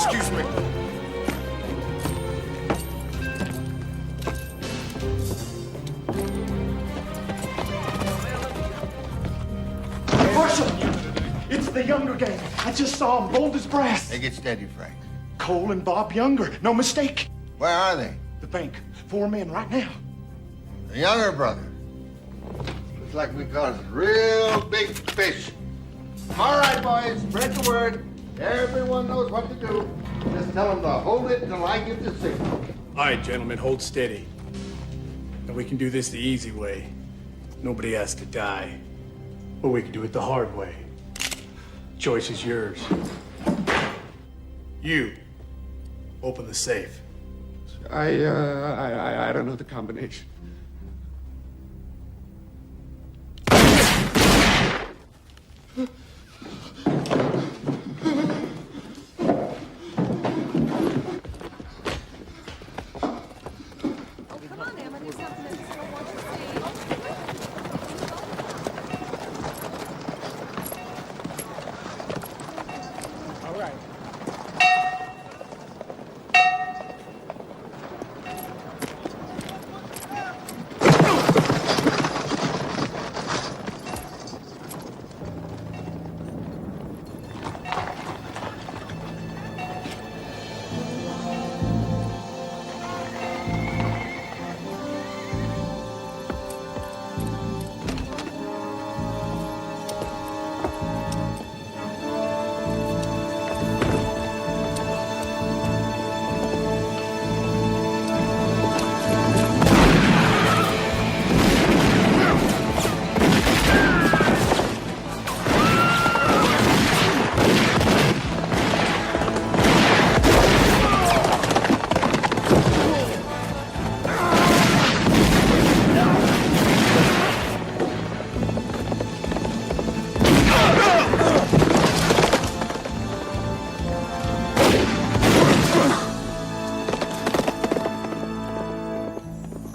Excuse me. Marshal! It's the Younger gang. I just saw him, bold as brass. Hey, get steady, Frank. Cole and Bob Younger. No mistake. Where are they? The bank. 4 men right now. The Younger brother. Looks like we caught a real big fish. All right, boys, spread the word. Everyone knows what to do. Just tell them to hold it until I give the signal. All right, gentlemen, hold steady. And we can do this the easy way. Nobody has to die. Or we can do it the hard way. Choice is yours. You open the safe. I don't know the combination.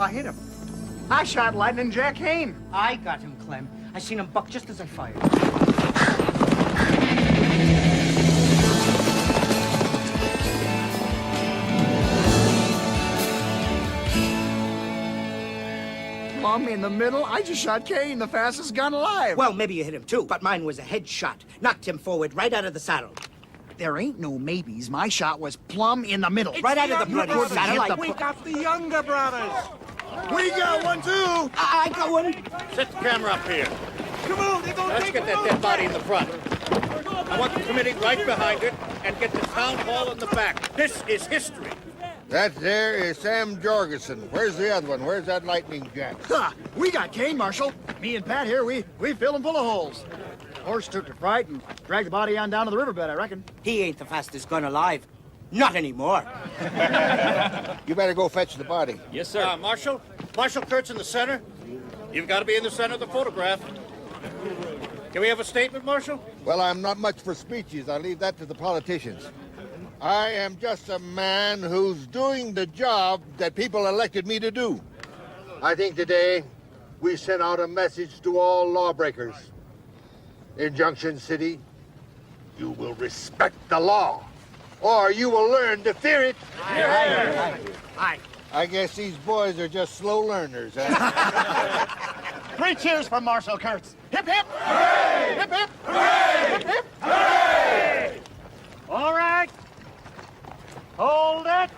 I hit him. I shot Lightning Jack Kane. I got him, Clem. I seen him buck just as I fired. Plumb in the middle, I just shot Kane, the fastest gun alive. Well, maybe you hit him too, but mine was a headshot. Knocked him forward right out of the saddle. There ain't no maybes. My shot was plumb in the middle. Right out of the bloody satellite. We got the younger brothers. We got one, too. I got one. Set the camera up here. Come on, they're gonna Let's take get that dead body in the front. I want the committee right behind it and get the town hall in the back. This is history. That there is Sam Jorgensen. Where's the other one? Where's that lightning jack? Ha! We got Kane, Marshal. Me and Pat here, we fill him full of holes. Horse took to fright and dragged the body on down to the riverbed, I reckon. He ain't the fastest gun alive. Not anymore. You better go fetch the body. Yes, sir. Marshal Kurtz in the center. You've got to be in the center of the photograph. Can we have a statement, Marshal? Well, I'm not much for speeches. I leave that to the politicians. I am just a man who's doing the job that people elected me to do. I think today we sent out a message to all lawbreakers. In Junction City, you will respect the law, or you will learn to fear it. Aye. I guess these boys are just slow learners, huh? 3 cheers for Marshal Kurtz. Hip, hip! Hooray! Hip, hip! Hooray! Hip, hip! Hooray! All right. Hold it.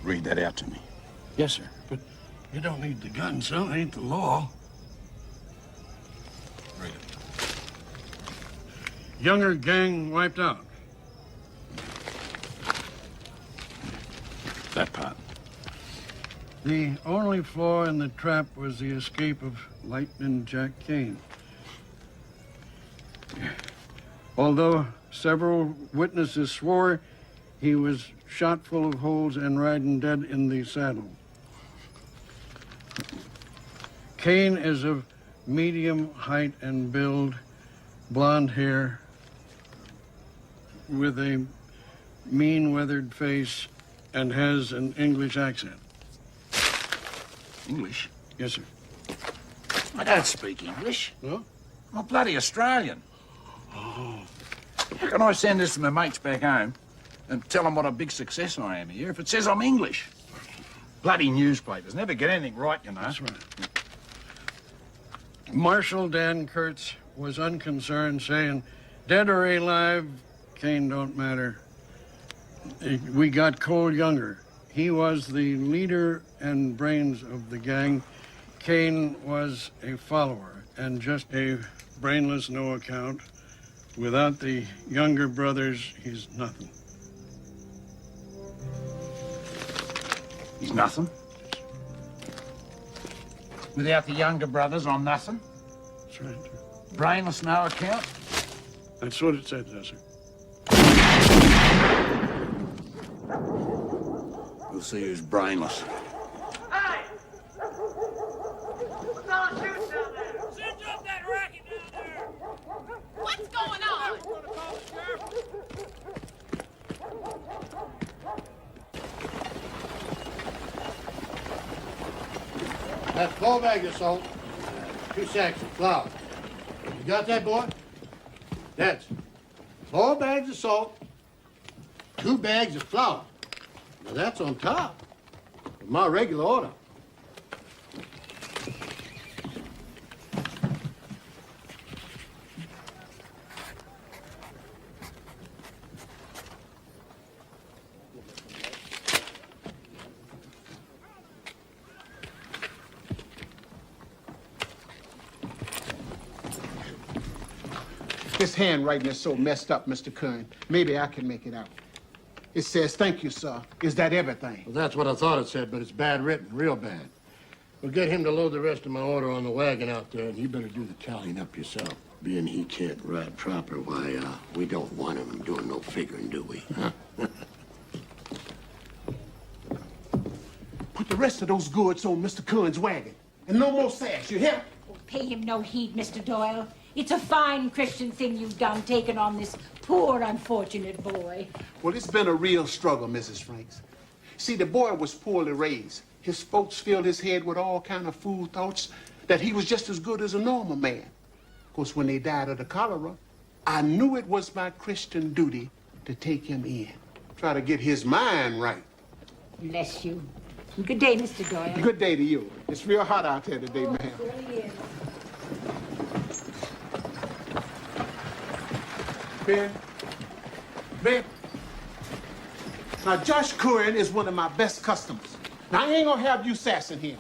Read that out to me. Yes, sir. But you don't need the gun, son. It ain't the law. Read it. Younger gang wiped out. That part. The only flaw in the trap was the escape of Lightning Jack Kane. Although several witnesses swore he was shot full of holes and riding dead in the saddle. Kane is of medium height and build, blonde hair, with a mean, weathered face, and has an English accent. English? Yes, sir. I don't speak English. No? I'm a bloody Australian. Oh. How can I send this to my mates back home and tell them what a big success I am here if it says I'm English? Bloody newspapers never get anything right, you know. That's right. Marshal Dan Kurtz was unconcerned, saying, dead or alive, Kane don't matter. We got Cole Younger. He was the leader and brains of the gang. Kane was a follower and just a brainless no account. Without the younger brothers, he's nothing. He's nothing. Without the younger brothers, I'm nothing. That's right, sir. Brainless, no account. That's what it said, sir. We'll see who's brainless. Hey! What's all the shooting down there? Send up that racket down there! What's going on? That's 4 bags of salt, 2 sacks of flour. You got that, boy? That's 4 bags of salt, 2 bags of flour. Now that's on top of my regular order. This handwriting is so messed up, Mr. Kern. Maybe I can make it out. It says, thank you, sir. Is that everything? Well, that's what I thought it said, but it's bad written, real bad. We'll get him to load the rest of my order on the wagon out there, and you better do the tallying up yourself. Being he can't ride proper, why, we don't want him doing no figuring, do we? Huh? Put the rest of those goods on Mr. Kern's wagon. and no more sass, you hear? Pay him no heed, Mr. Doyle. It's a fine Christian thing you've done, taking on this poor, unfortunate boy. Well, it's been a real struggle, Mrs. Franks. See, the boy was poorly raised. His folks filled his head with all kind of fool thoughts that he was just as good as a normal man. Of course, when they died of the cholera, I knew it was my Christian duty to take him in, try to get his mind right. Bless you. Good day, Mr. Doyle. Good day to you. It's real hot out there today, ma'am. It really is. Ben. Now, Josh Curran is one of my best customers. Now, I ain't gonna have you sassing him.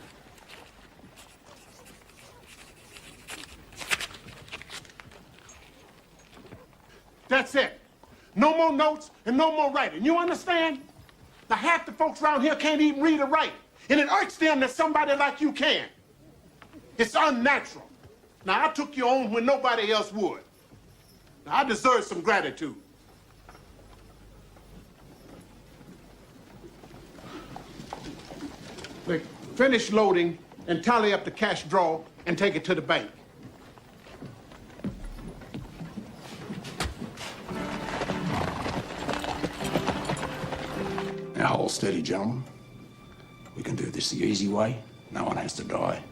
That's it. No more notes and no more writing. You understand? Now, half the folks around here can't even read or write. And it irks them that somebody like you can. It's unnatural. Now, I took you on when nobody else would. Now, I deserve some gratitude. Look, finish loading and tally up the cash draw and take it to the bank. Now, hold steady, gentlemen. We can do this the easy way. No one has to die.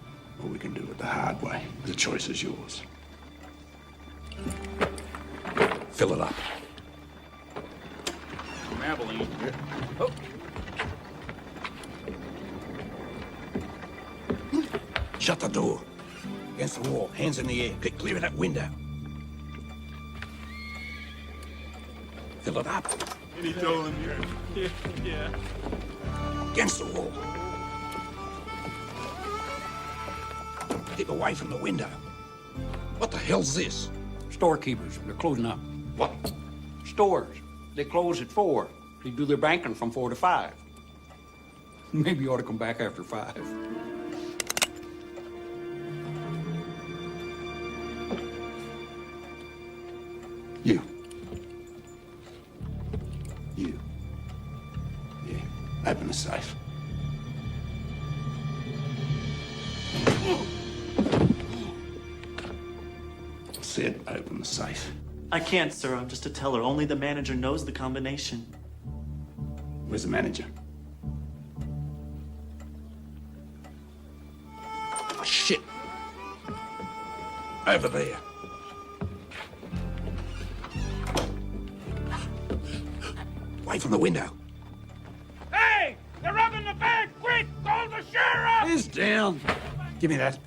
Or we can do it the hard way. The choice is yours. Fill it up. Abilene. Oh. Shut the door. Against the wall, hands in the air. Get clear of that window. Fill it up. Any toll in here? Yeah. Against the wall. Keep away from the window. What the hell's this? Storekeepers. They're closing up. What? Stores. They close at 4. They do their banking from 4 to 5. Maybe you ought to come back after 5. You. You. Yeah. Open the safe. I said open the safe. I can't, sir. I'm just a teller. Only the manager knows the combination. Where's the manager? Oh, shit. Over there. Away from the window. Hey! They're robbing the bank! Quick! Call the sheriff! He's down. Give me that.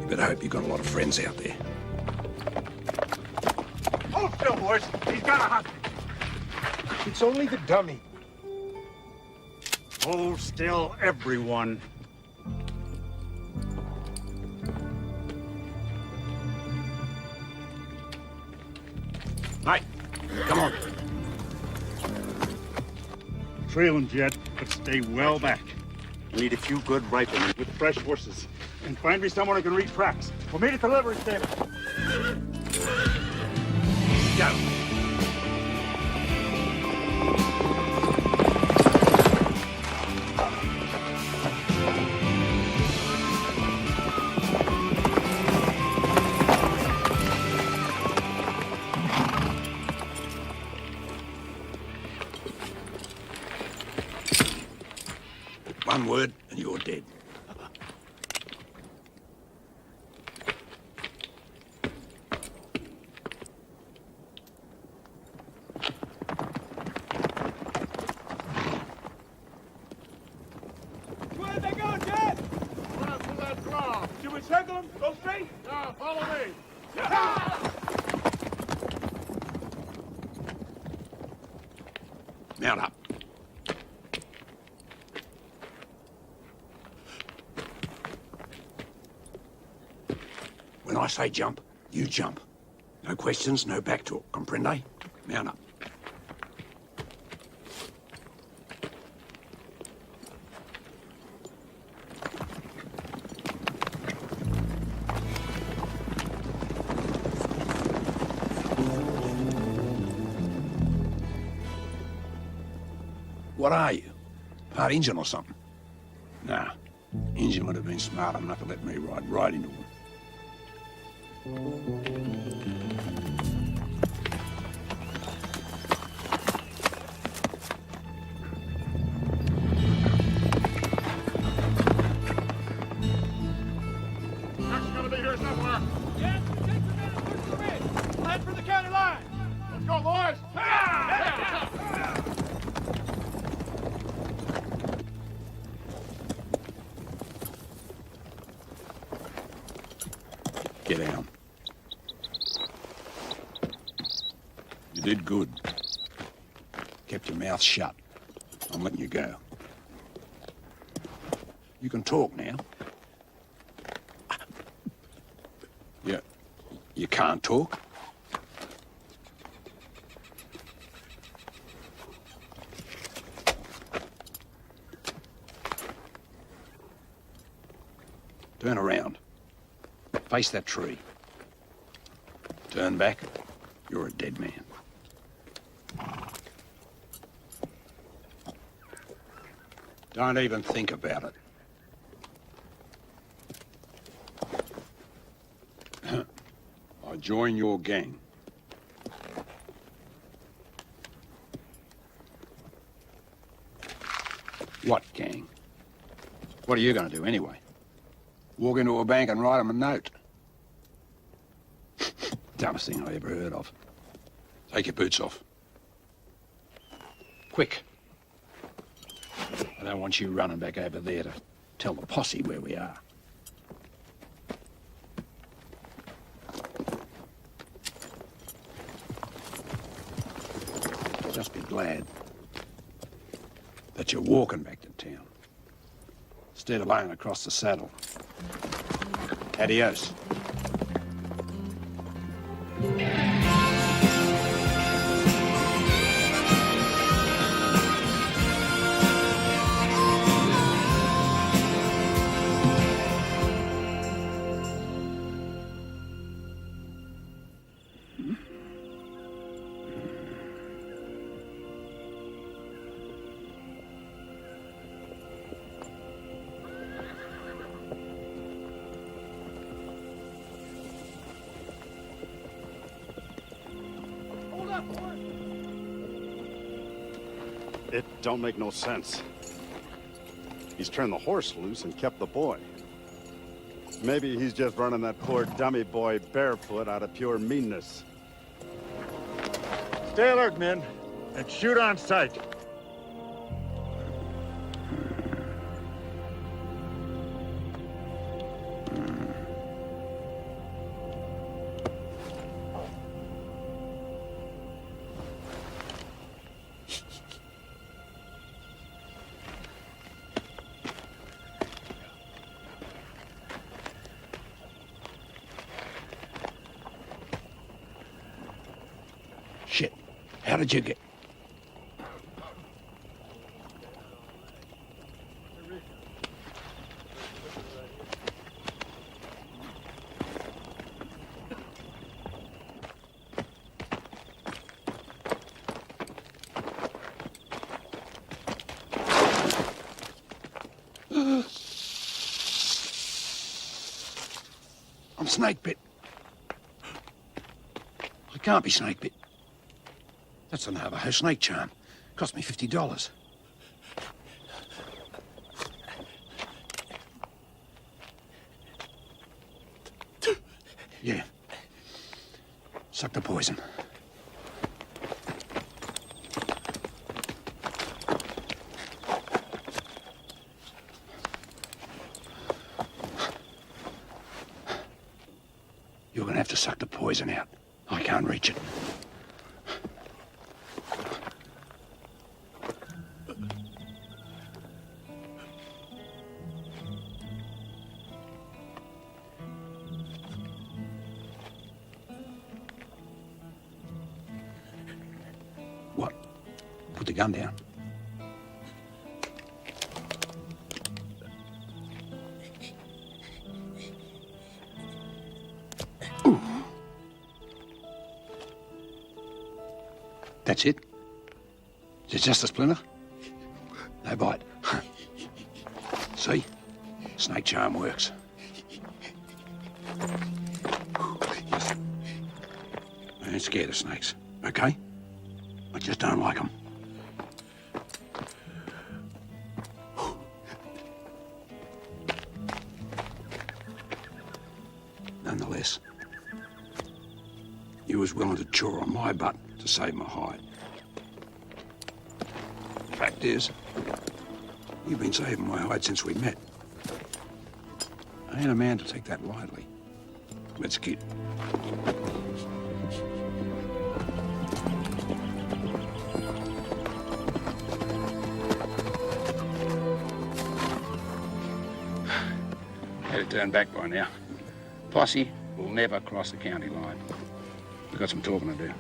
You better hope you've got a lot of friends out there. Hold still, boys. He's got a hostage. It's only the dummy. Hold still, everyone. Hey, come on. Trail him, Jet, but stay well back. We need a few good riflemen with fresh horses. And find me someone who can read tracks. We'll meet at the livery stable. Go. One word and you're dead. Where'd they go, Jet? Right to that draw. Should we circle them? Go straight? No, follow me. Mount up. When I say jump, you jump. No questions, no back talk. Comprende? Mount up. What are you? Part Injun or something? Nah. Injun would have been smart enough to let me ride right into him. Jack's gotta be here somewhere. Yes, take the minute, push the ridge. Head for the county line. Let's go, boys. Get down. You did good. Kept your mouth shut. I'm letting you go. You can talk now. You can't talk? Turn around. Face that tree. Turn back. You're a dead man. Don't even think about it. I join your gang. What gang? What are you going to do anyway? Walk into a bank and write them a note? Dumbest thing I ever heard of. Take your boots off. Quick. I don't want you running back over there to tell the posse where we are. Just be glad that you're walking back to town instead of laying across the saddle. Adios. It don't make no sense. He's turned the horse loose and kept the boy. Maybe he's just running that poor dummy boy barefoot out of pure meanness. Stay alert, men, and shoot on sight. Shit. How did you get... I'm snake bit. I can't be snake bit. That's a Navajo snake charm. Cost me $50. Yeah. Suck the poison. You're gonna have to suck the poison out. I can't reach it. What? Put the gun down. Ooh. That's it? Is it just a splinter? They bite. See? Snake charm works. I ain't scared of snakes, okay? I just don't like them. Nonetheless, you was willing to chaw on my butt to save my hide. Fact is, you've been saving my hide since we met. I ain't a man to take that lightly. Let's get. Had it turned back by now. Posse will never cross the county line. We've got some talking to do.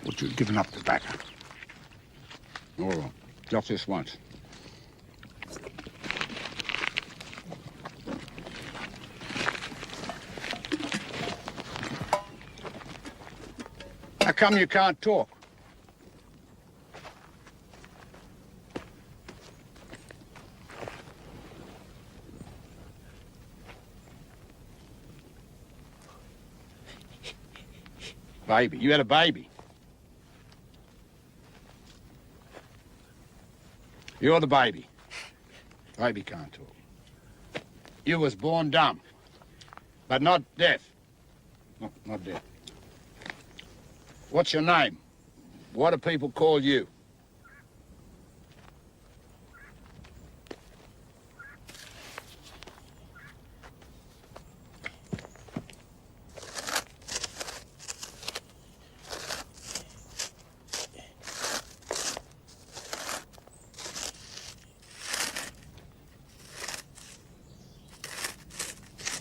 What, you've given up tobacco? All right, just this once. How come you can't talk? Baby, you had a baby. You're the baby. Baby can't talk. You was born dumb, but not deaf. No, not deaf. What's your name? What do people call you?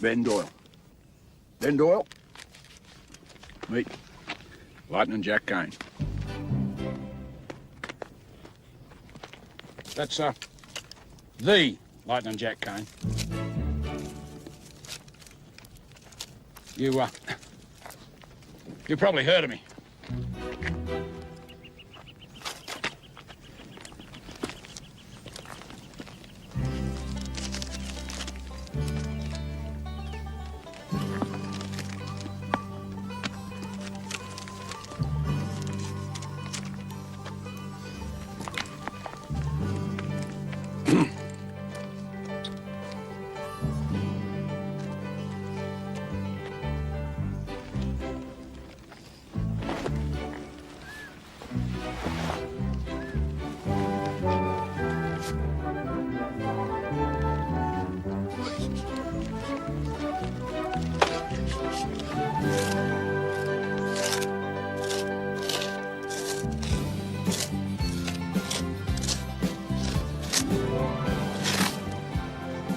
Ben Doyle. Ben Doyle? Meet Lightning Jack Kane. That's, the Lightning Jack Kane. You probably heard of me.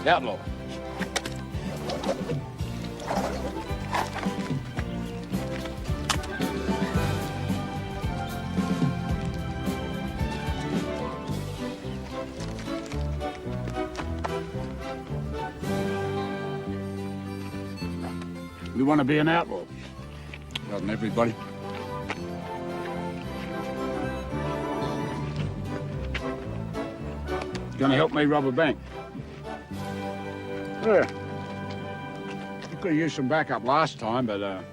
Outlaw. You want to be an outlaw? Doesn't everybody? Gonna help me rob a bank? Yeah. You could have used some backup last time, but,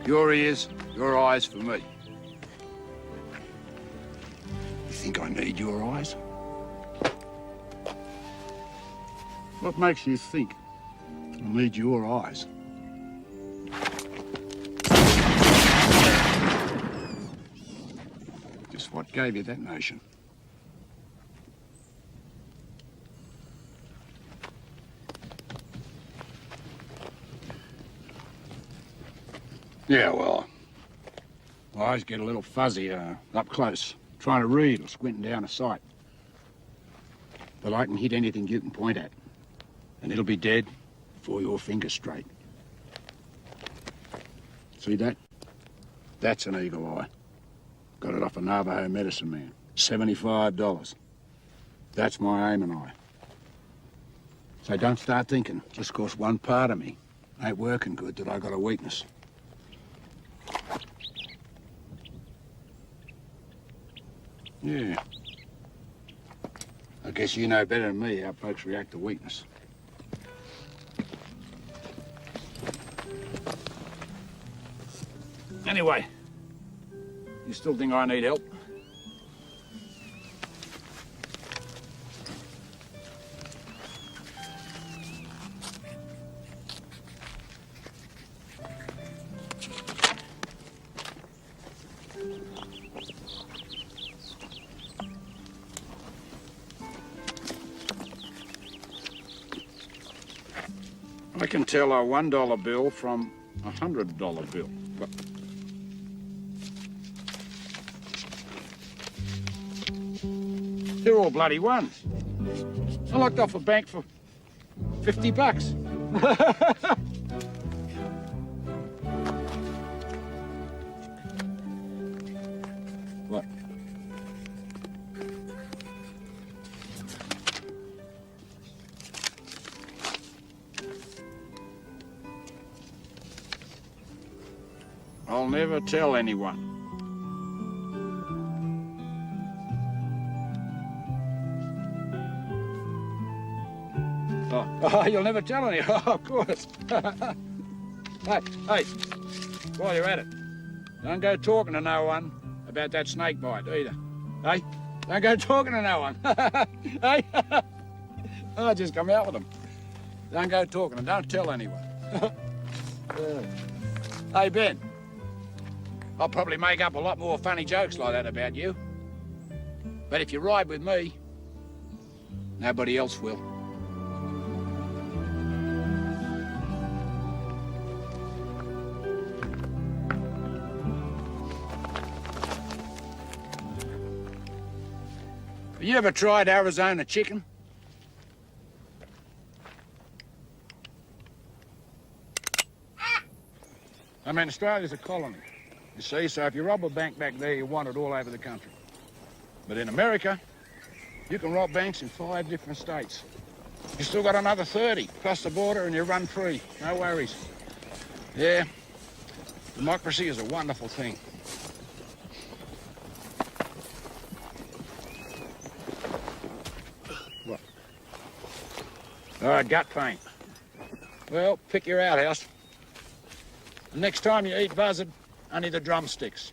your ears, your eyes for me. You think I need your eyes? What makes you think I need your eyes? Just what gave you that notion? Yeah, well, eyes get a little fuzzy up close. trying to read or squinting down a sight. But I can hit anything you can point at, and it'll be dead before your finger's straight. See that? That's an eagle eye. Got it off a Navajo medicine man. $75. That's my aiming eye. So don't start thinking, just 'cause one part of me ain't working good, that I got a weakness. Yeah. I guess you know better than me how folks react to weakness. Anyway, you still think I need help? I can tell a $1 bill from a $100 bill. But they're all bloody ones. I locked off a bank for $50. What? I'll never tell anyone. Oh, you'll never tell any. Oh, of course. Hey, while you're at it, don't go talking to no one about that snake bite either. Hey, don't go talking to no one. Hey, I just come out with them. Don't go talking and don't tell anyone. Hey, Ben, I'll probably make up a lot more funny jokes like that about you. But if you ride with me, nobody else will. Have you ever tried Arizona chicken? I mean, Australia's a colony, you see, so if you rob a bank back there, you want it all over the country. But in America, you can rob banks in 5 different states. You still got another 30, cross the border and you run free, no worries. Yeah, democracy is a wonderful thing. What? All right, gut pain. Well, pick your outhouse. The next time you eat buzzard, only the drumsticks.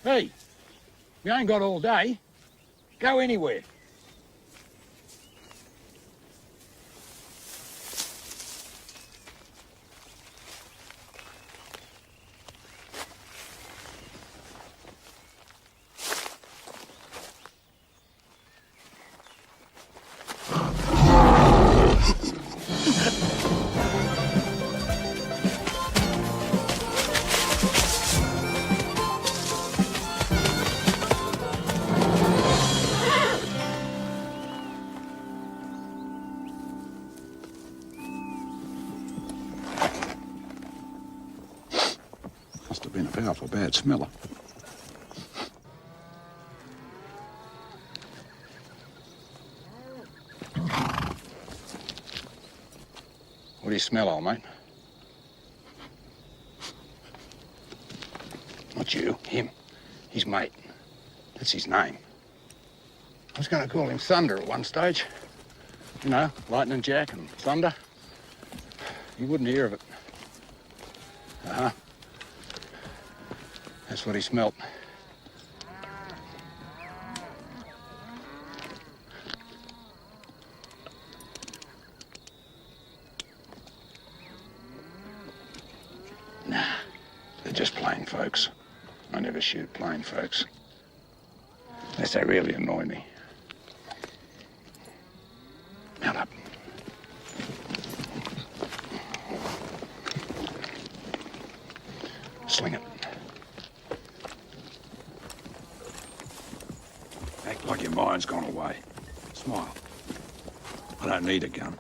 Hey, you ain't got all day. Go anywhere. Must have been a powerful bad smeller. What do you smell, old mate? Not you, him. His mate. That's his name. I was going to call him Thunder at one stage. You know, Lightning Jack and Thunder. You wouldn't hear of it. Uh-huh. That's what he smelt. Nah, they're just plain folks. I never shoot plain folks. Unless they really annoy me. Mount up. Act like your mind's gone away. Smile. I don't need a gun.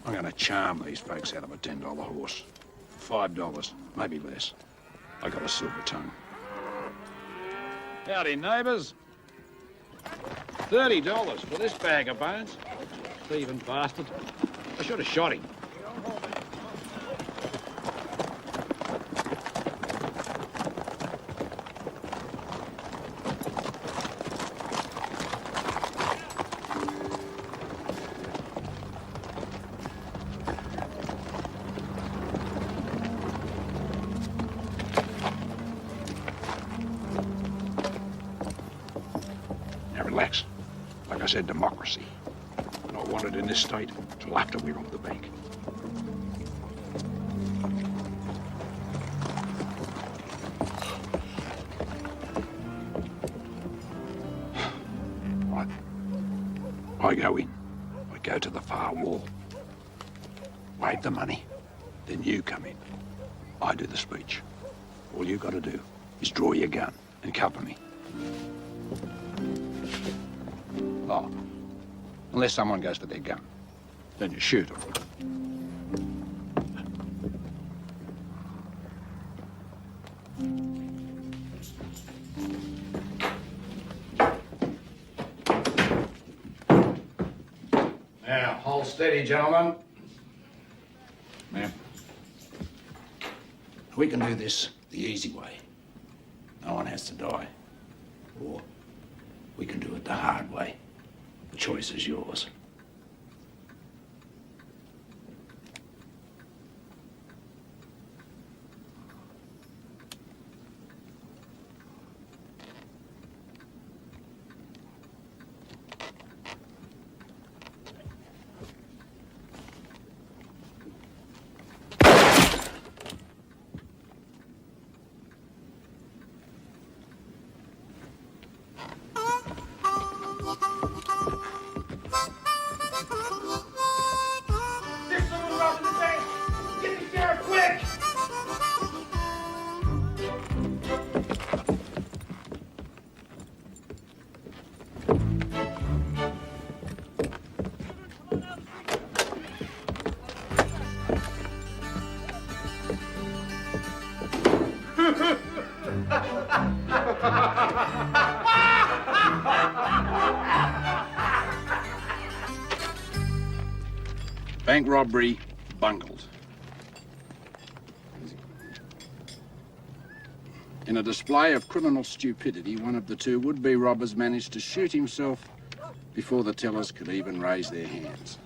I'm gonna charm these folks out of a $10 horse. $5, maybe less. I got a silver tongue. Howdy, neighbours. $30 for this bag of bones. Thieving bastard. I should have shot him. Now relax. Like I said, democracy. I don't want it in this state till after we rob the bank. Right. I go in. I go to the far wall. Wave the money. Then you come in. I do the speech. All you got to do is draw your gun and cover me. Oh. Unless someone goes for their gun. Then you shoot them. Now, hold steady, gentlemen. Ma'am. We can do this the easy way. No one has to die. Or we can do it the hard way. The choice is yours. Bank robbery, bungled. In a display of criminal stupidity, one of the two would-be robbers managed to shoot himself before the tellers could even raise their hands.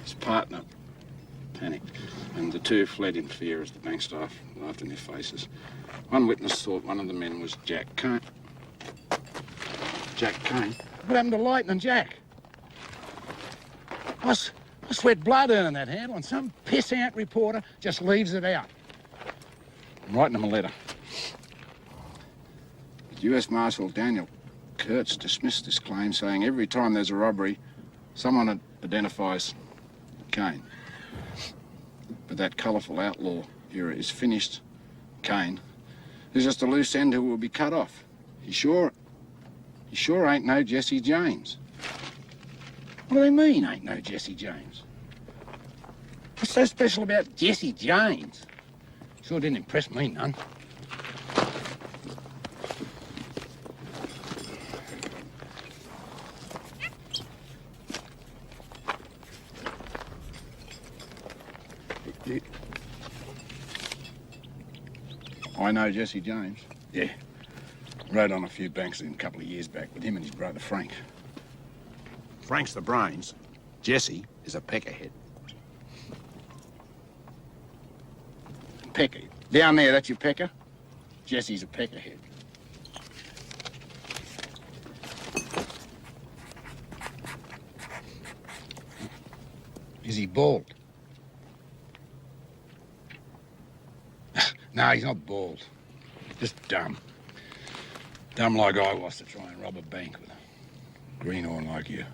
His partner panicked, and the two fled in fear as the bank staff laughed in their faces. One witness thought one of the men was Jack Kane. Jack Kane? What happened to Lightning Jack? I sweat blood earning that handle, and some piss-out reporter just leaves it out. I'm writing him a letter. U.S. Marshal Daniel Kurtz dismissed this claim, saying every time there's a robbery, someone identifies Kane. But that colourful outlaw era is finished. Kane is just a loose end who will be cut off. He sure ain't no Jesse James. What do they mean, ain't no Jesse James? What's so special about Jesse James? Sure didn't impress me none. I know Jesse James. Yeah. Rode on a few banks a couple of years back with him and his brother Frank. Frank's the brains. Jesse is a peckerhead. Pecker. Down there, that's your pecker? Jesse's a peckerhead. Is he bald? No, he's not bald. Just dumb. Dumb like I was to try and rob a bank with a greenhorn like you.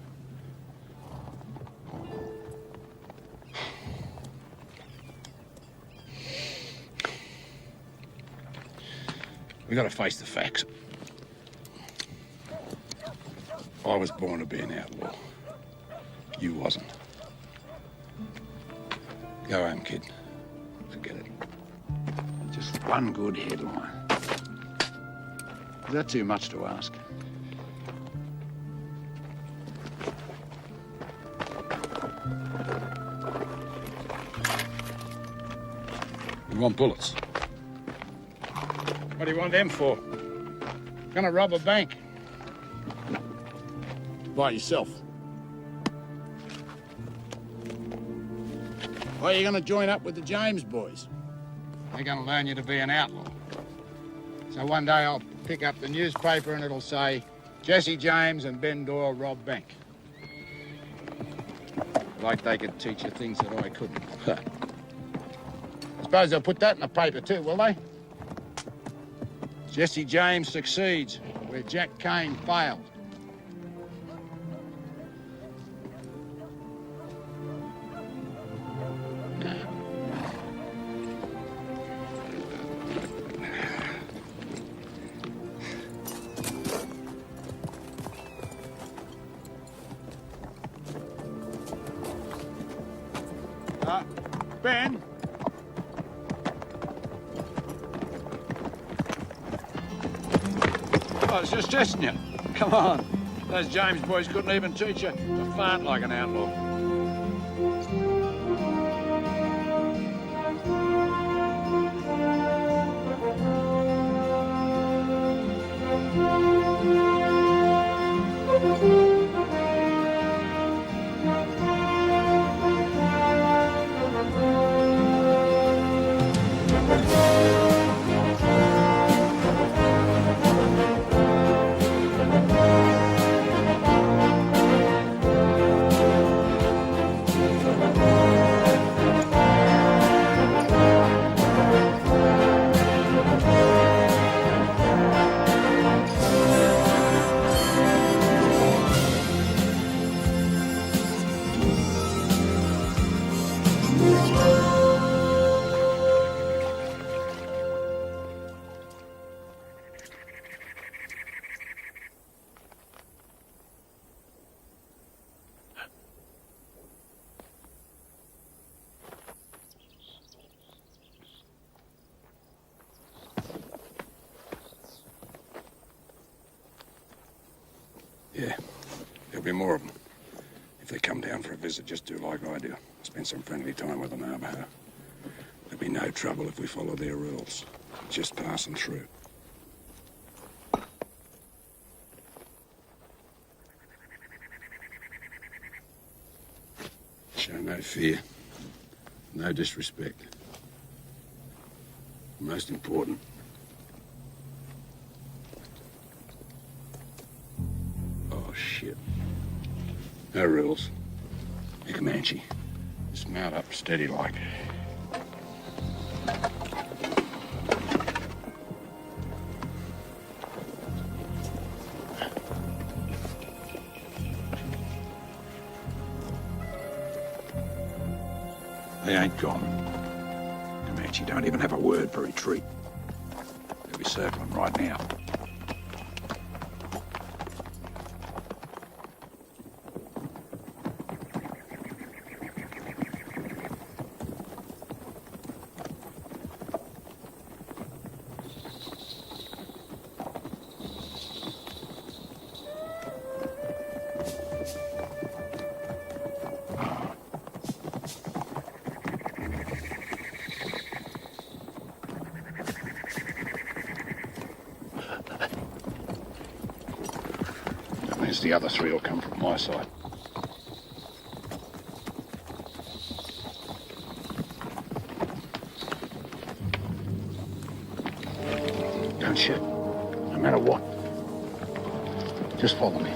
We gotta face the facts. I was born to be an outlaw. You wasn't. Go home, kid. Forget it. Just one good headline. Is that too much to ask? You want bullets? What do you want them for? Gonna rob a bank. By yourself. Or are you gonna join up with the James boys? They're gonna learn you to be an outlaw. So one day I'll pick up the newspaper and it'll say, Jesse James and Ben Doyle rob bank. Like they could teach you things that I couldn't. I suppose they'll put that in the paper too, will they? Jesse James succeeds where Jack Kane failed. Ben? I was just testing you. Come on. Those James boys couldn't even teach you to fart like an outlaw. Yeah, there'll be more of them. If they come down for a visit, just do like I do. Spend some friendly time with the Navajo. There'll be no trouble if we follow their rules. Just passing through. Show no fear, no disrespect. Most important, oh shit. No rules. You Comanche. Just mount up steady like. They ain't gone. Comanche don't even have a word for retreat. They'll be circling right now. The other three will come from my side. Don't shoot, no matter what. Just follow me.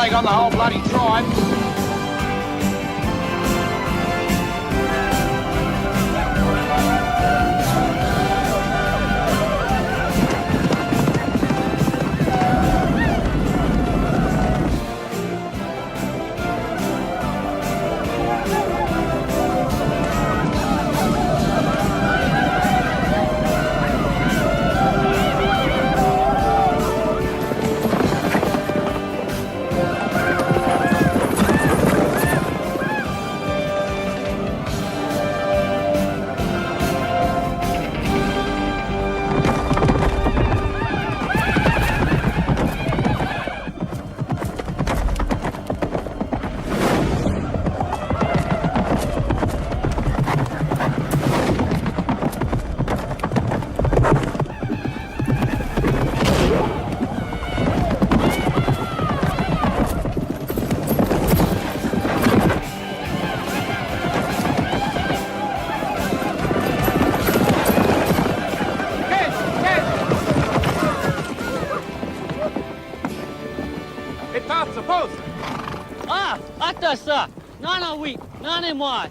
take on the whole bloody tribe. Ça, non, non, oui, non et moi.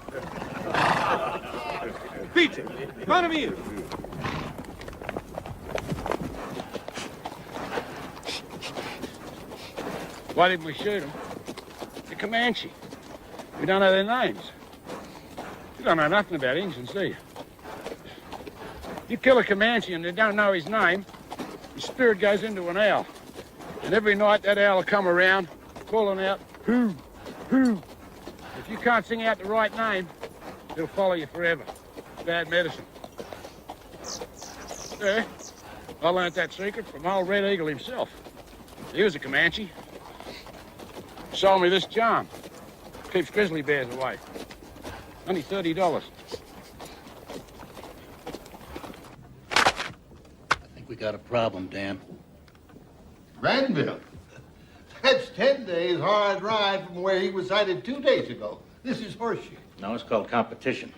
Vite, mon ami. Why did we shoot them? The Comanche. We don't know their names. You don't know nothing about Indians, do you? You kill a Comanche and they don't know his name, his spirit goes into an owl. And every night that owl will come around, calling out, who? Who? If you can't sing out the right name, it'll follow you forever. Bad medicine. Yeah, I learned that secret from old Red Eagle himself. He was a Comanche. Sold me this charm. Keeps grizzly bears away. Only $30. I think we got a problem, Dan. Granville. That's 10 days hard ride from where he was sighted 2 days ago. This is horseshit. No, it's called competition.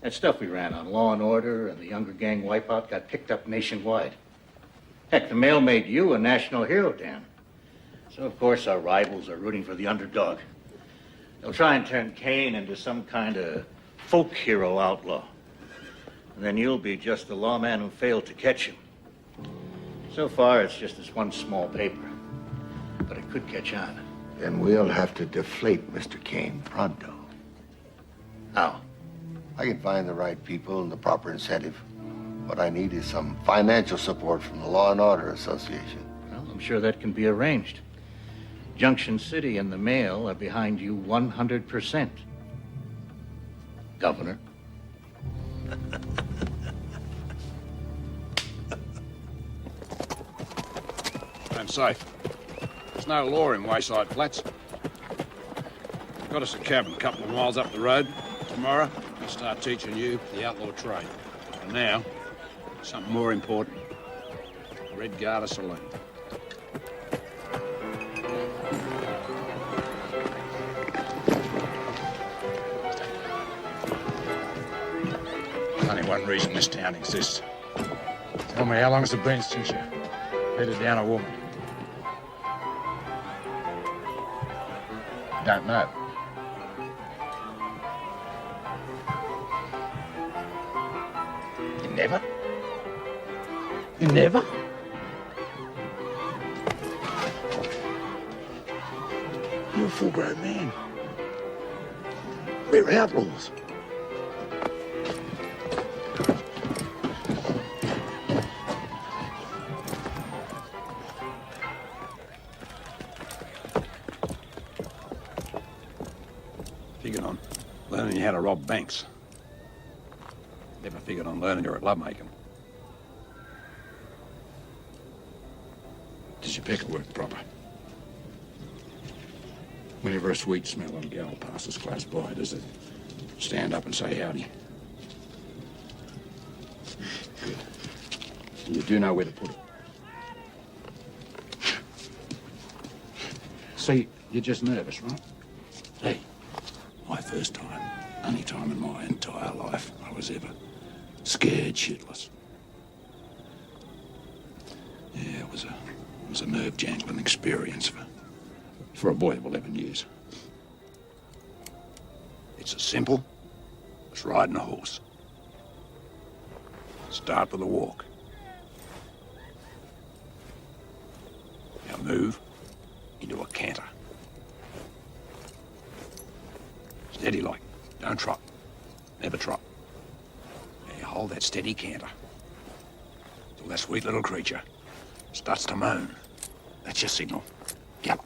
That stuff we ran on Law and Order and the Younger Gang wipeout got picked up nationwide. Heck, the mail made you a national hero, Dan. So, of course, our rivals are rooting for the underdog. They'll try and turn Kane into some kind of folk hero outlaw. And then you'll be just the lawman who failed to catch him. So far, it's just this one small paper. But it could catch on. Then we'll have to deflate Mr. Kane pronto. How? I can find the right people and the proper incentive. What I need is some financial support from the Law and Order Association. Well, I'm sure that can be arranged. Junction City and the Mail are behind you 100%. Governor. I'm safe. There's no law in Wayside Flats. Got us a cabin a couple of miles up the road. Tomorrow, I'll start teaching you the outlaw trade. And now, something more important. Red Garter Saloon. There's only one reason this town exists. Tell me, how long has it been since you bedded down a woman? Don't know. You never? You never? You're a full-grown man. We're outlaws. Figured on learning how to rob banks. Never figured on learning you're at lovemaking. Does your pecker work proper? Whenever a sweet smelling gal passes close by, does it stand up and say howdy? Good. You do know where to put it. See, you're just nervous, right? Hey, my first time, only time in my entire life I was ever scared shitless. Yeah, it was a nerve-jangling experience for for a boy of 11 years. It's as simple as riding a horse. Start with a walk. Now move into a canter. Steady like, don't trot. Never trot. Now you hold that steady canter till that sweet little creature starts to moan. That's your signal. Gallop.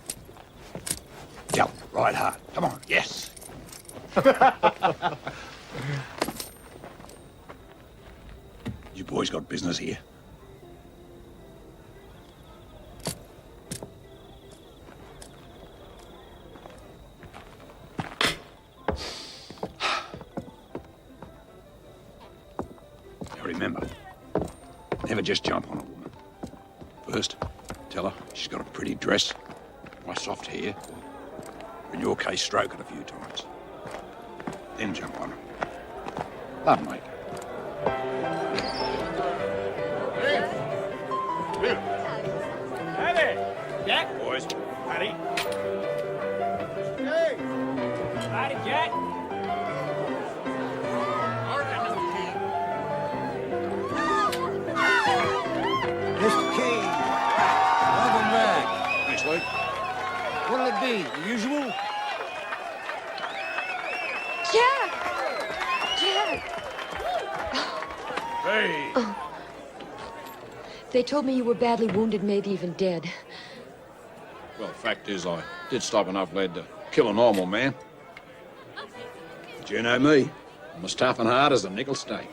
Gallop, ride hard. Come on, yes. You boys got business here? Now remember, never just jump on a woman. First, tell her she's got a pretty dress, nice soft hair, or in your case, stroke it a few times. Then jump on her. Love, mate. Hey, Jack. Boys. Howdy. Hey. Howdy, Jack. Mr. Kane, welcome back. Thanks, Luke. What'll it be, the usual? Jack! Jack! Hey! Oh. They told me you were badly wounded, maybe even dead. Well, the fact is, I did stop enough lead to kill a normal man. But you know me. I'm as tough and hard as a nickel steak.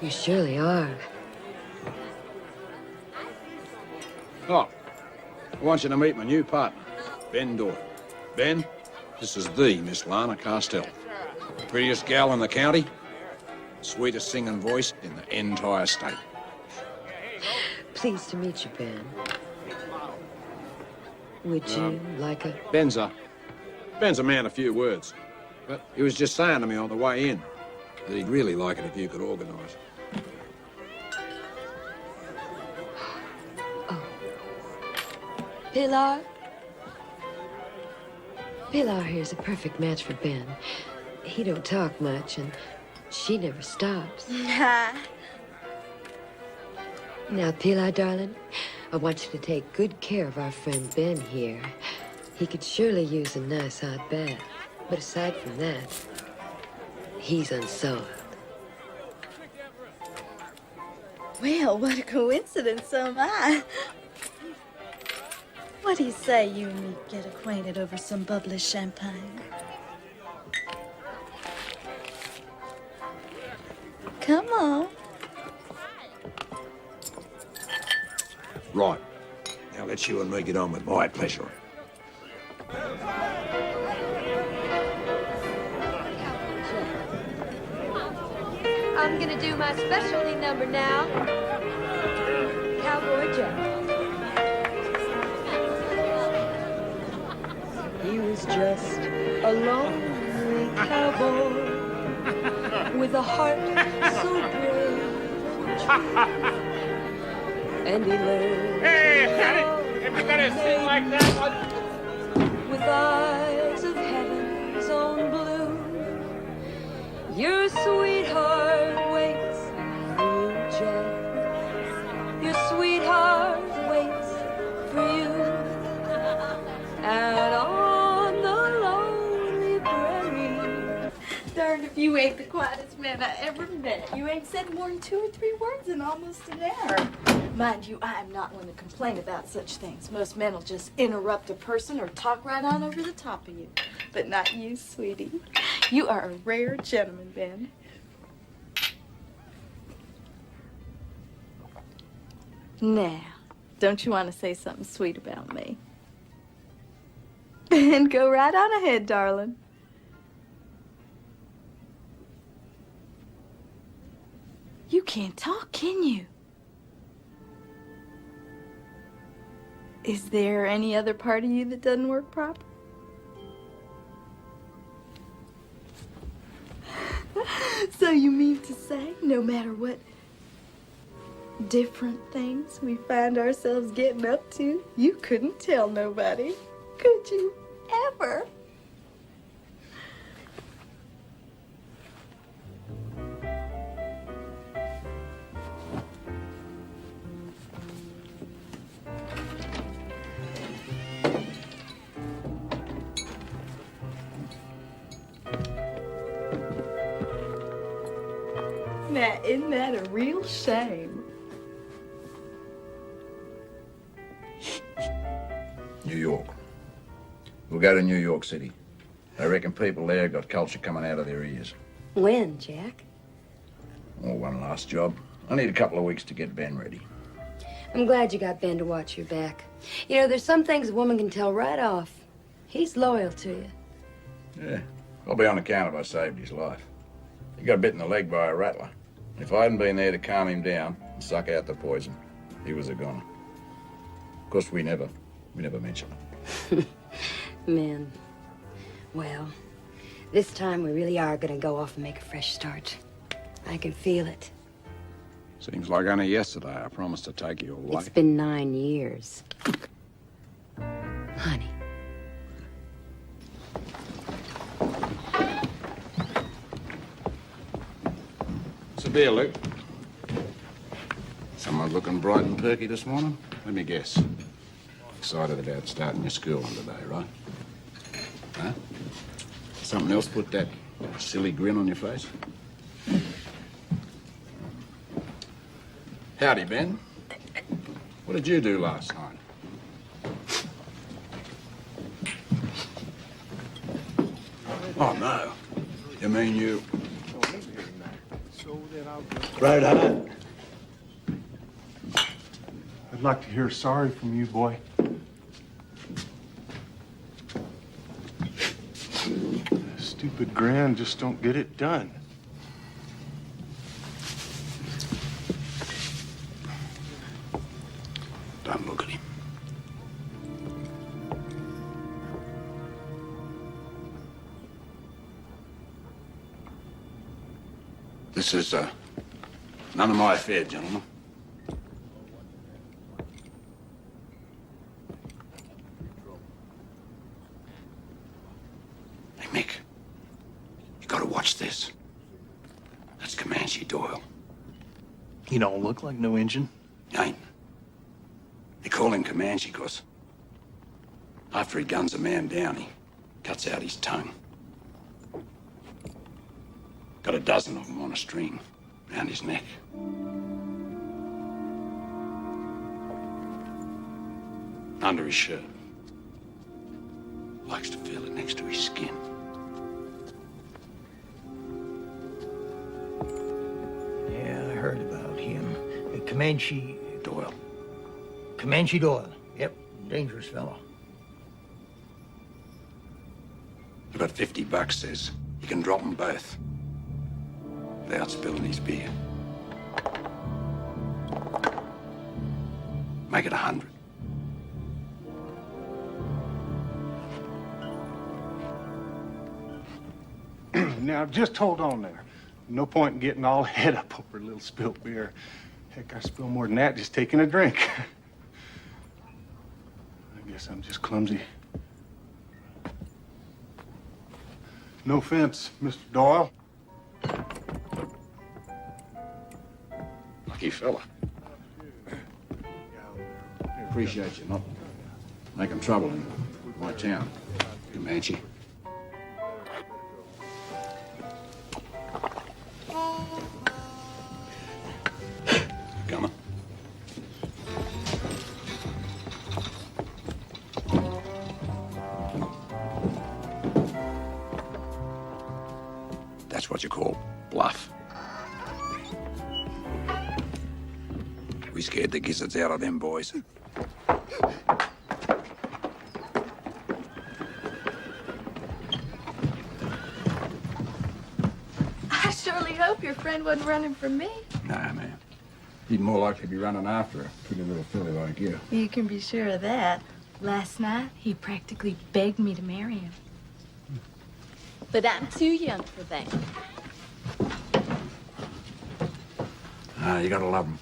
You surely are. Oh, I want you to meet my new partner, Ben Doyle. Ben, this is the Miss Lana Castell. The prettiest gal in the county, sweetest singing voice in the entire state. Pleased to meet you, Ben. Would you like a... Ben's a man of few words. But he was just saying to me on the way in that he'd really like it if you could organise. Pilar? Pilar here's a perfect match for Ben. He don't talk much, and she never stops. Now, Pilar, darling, I want you to take good care of our friend Ben here. He could surely use a nice hot bath. But aside from that, he's unsolved. Well, what a coincidence, so am I. What do you say you and me get acquainted over some bubbly champagne? Come on. Right. Now let you and me get on with my pleasure. I'm gonna do my specialty number now. Cowboy Jack. He was just a lonely cowboy with a heart so brave and true. And he learned. Hey, if you're gonna sing like that, with eyes of heaven's own blue, your sweetheart waits for you, Jack. Your sweetheart waits for you out on the lonely prairie. Darn if you ain't the quietest man I ever met. You ain't said more than 2 or 3 words in almost an hour. Mind you, I am not one to complain about such things. Most men will just interrupt a person or talk right on over the top of you. But not you, sweetie. You are a rare gentleman, Ben. Now, don't you want to say something sweet about me? Ben, go right on ahead, darling. You can't talk, can you? Is there any other part of you that doesn't work proper? So you mean to say, no matter what different things we find ourselves getting up to, you couldn't tell nobody, could you ever? Now, isn't that a real shame? New York. We'll go to New York City. I reckon people there got culture coming out of their ears. When, Jack? Oh, one last job. I need a couple of weeks to get Ben ready. I'm glad you got Ben to watch your back. You know, there's some things a woman can tell right off. He's loyal to you. Yeah, I'll be on account if I saved his life. He got bit in the leg by a rattler. If I hadn't been there to calm him down and suck out the poison, he was a goner. Of course, we never mention it. Men. Well, this time we really are gonna go off and make a fresh start. I can feel it. Seems like only yesterday I promised to take you away. It's been 9 years. Honey. What's the beer, Luke? Someone looking bright and perky this morning? Let me guess. Excited about starting your school one today, right? Huh? Something else put that silly grin on your face? Howdy, Ben. What did you do last night? Oh, no. You mean you... Right on. I'd like to hear sorry from you, boy. Stupid grin just don't get it done. Don't look at him. This is, none of my affair, gentlemen. Hey, Mick. You gotta watch this. That's Comanche Doyle. He don't look like no Injun. He ain't. They call him Comanche because after he guns a man down, he cuts out his tongue. Got a dozen of them on a string around his neck. Under his shirt. Likes to feel it next to his skin. Yeah, I heard about him. Comanche Doyle. Comanche Doyle. Yep, dangerous fellow. About $50, says you can drop them both without spilling his beer. Make it 100. Now, just hold on there. No point in getting all head up over a little spilt beer. Heck, I spill more than that just taking a drink. I guess I'm just clumsy. No offense, Mr. Doyle. Lucky fella. I appreciate you not making trouble in my town, Comanche. Coming. That's what you call bluff. We scared the gizzards out of them boys. I surely hope your friend wasn't running from me. Nah, man. He'd more likely be running after a pretty little filly like you. You can be sure of that. Last night, he practically begged me to marry him. But I'm too young for that. Ah, you gotta love him.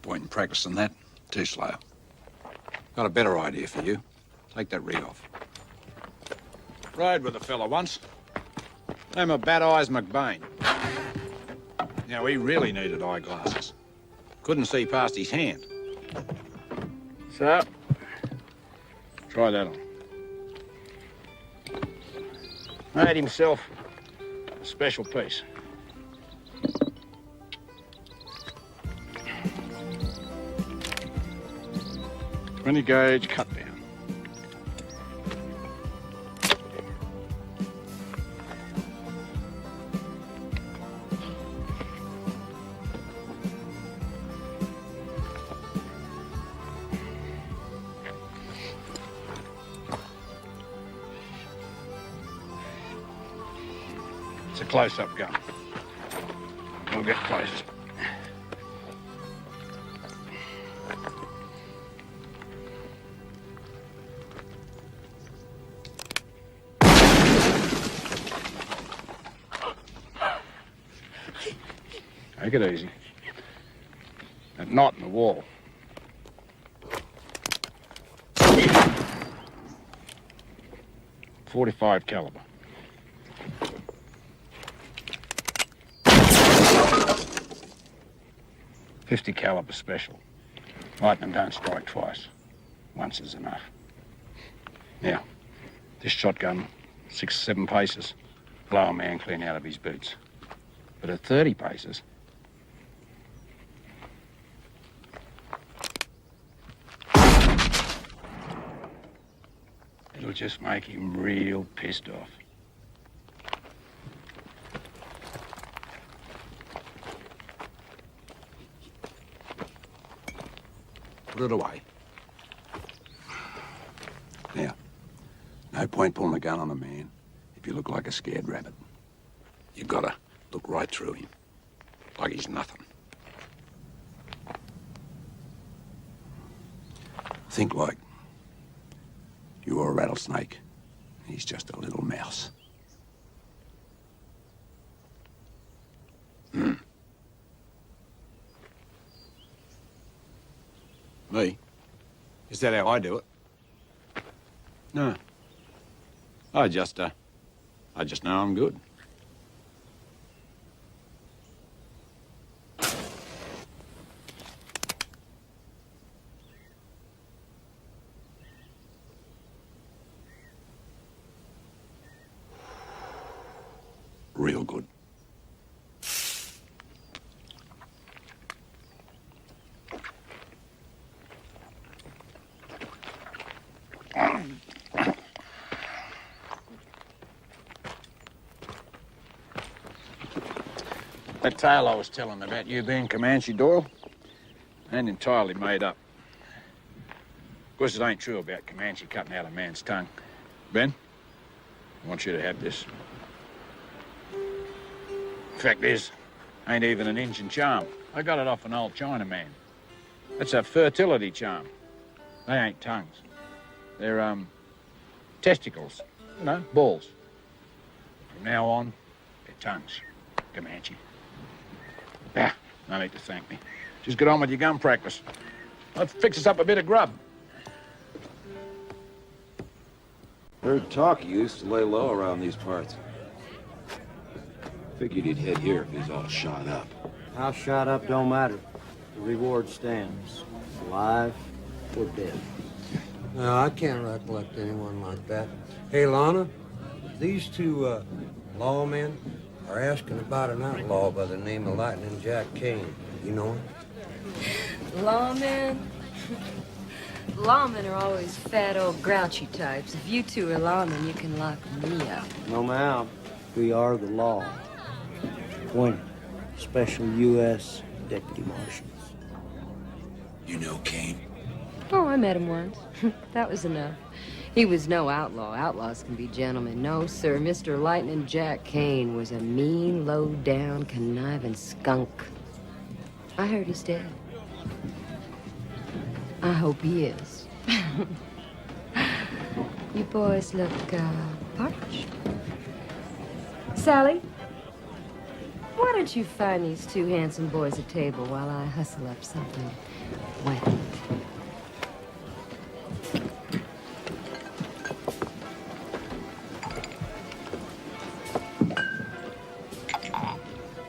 point in practicing that. Too slow. Got a better idea for you. Take that rig off. Rode with a fella once. Name of Bad Eyes McBain. Now, he really needed eyeglasses. Couldn't see past his hand. So, try that on. Made himself a special piece. .20 gauge cut down. It's a close-up gun. We'll get close. Take it easy. That knot in the wall. .45 caliber. .50 caliber special. Lightning don't strike twice. Once is enough. Now, this shotgun, 6 or 7 paces, blow a man clean out of his boots. But at 30 paces, it'll just make him real pissed off. Put it away. Now, no point pulling a gun on a man if you look like a scared rabbit. You gotta look right through him, like he's nothing. Think like you're a rattlesnake, and he's just a little mouse. Me? Is that how I do it? No. I just know I'm good. Real good. That tale I was telling about you being Comanche Doyle ain't entirely made up. Of course, it ain't true about Comanche cutting out a man's tongue. Ben, I want you to have this. Fact is, ain't even an Injun charm. I got it off an old Chinaman. That's a fertility charm. They ain't tongues. They're, testicles. You know, balls. From now on, they're tongues. Comanche. Ah, no need to thank me. Just get on with your gun practice. I'll fix us up a bit of grub. Heard talk he used to lay low around these parts. Figured he'd head here if he's all shot up. How shot up don't matter. The reward stands. Alive or dead. No, I can't recollect anyone like that. Hey, Lana, these two lawmen are asking about an outlaw by the name of Lightning Jack Kane. You know him? Lawmen? Lawmen are always fat, old, grouchy types. If you two are lawmen, you can lock me up. No, ma'am. We are the law. Wincer, Special U.S. Deputy Marshals. You know Kane? Oh, I met him once. That was enough. He was no outlaw. Outlaws can be gentlemen. No, sir. Mr. Lightning Jack Kane was a mean, low-down, conniving skunk. I heard he's dead. I hope he is. You boys look, parched. Sally? Why don't you find these two handsome boys a table while I hustle up something wet?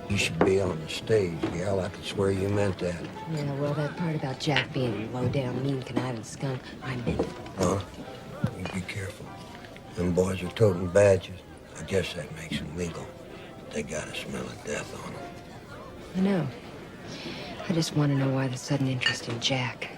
You should be on the stage, gal. I could swear you meant that. Yeah, well, that part about Jack being a low-down, mean, conniving skunk, I meant it. Huh? You be careful. Them boys are toting badges. I guess that makes them legal. They got a smell of death on them. I know. I just want to know why the sudden interest in Jack.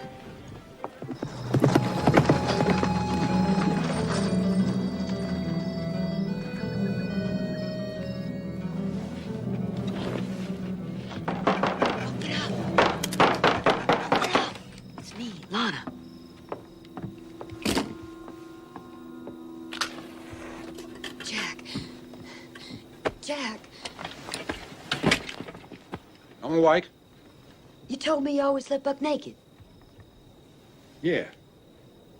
It's me, Lana. Jack. I'm awake. You told me you always slept buck naked. Yeah,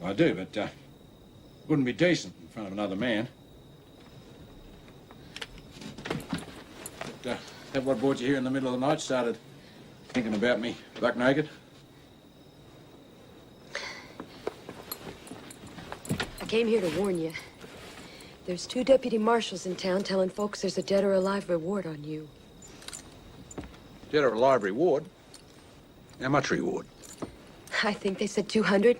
I do, but wouldn't be decent in front of another man. But, that what brought you here in the middle of the night? Started thinking about me buck naked? I came here to warn you. There's 2 deputy marshals in town telling folks there's a dead or alive reward on you. Dead or alive reward? How much reward? I think they said 200.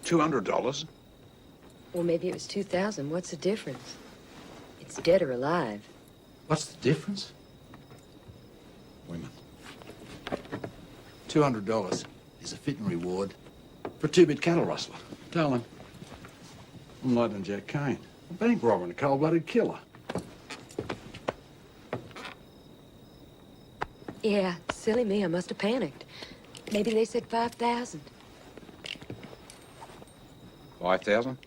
$200? Well, maybe it was 2,000. What's the difference? It's dead or alive. What's the difference? Women. $200 is a fitting reward for a 2-bit cattle rustler. Darling, I'm Lightning Jack Kane, a bank robber and a cold-blooded killer. Yeah, silly me, I must have panicked. Maybe they said 5,000. 5,000?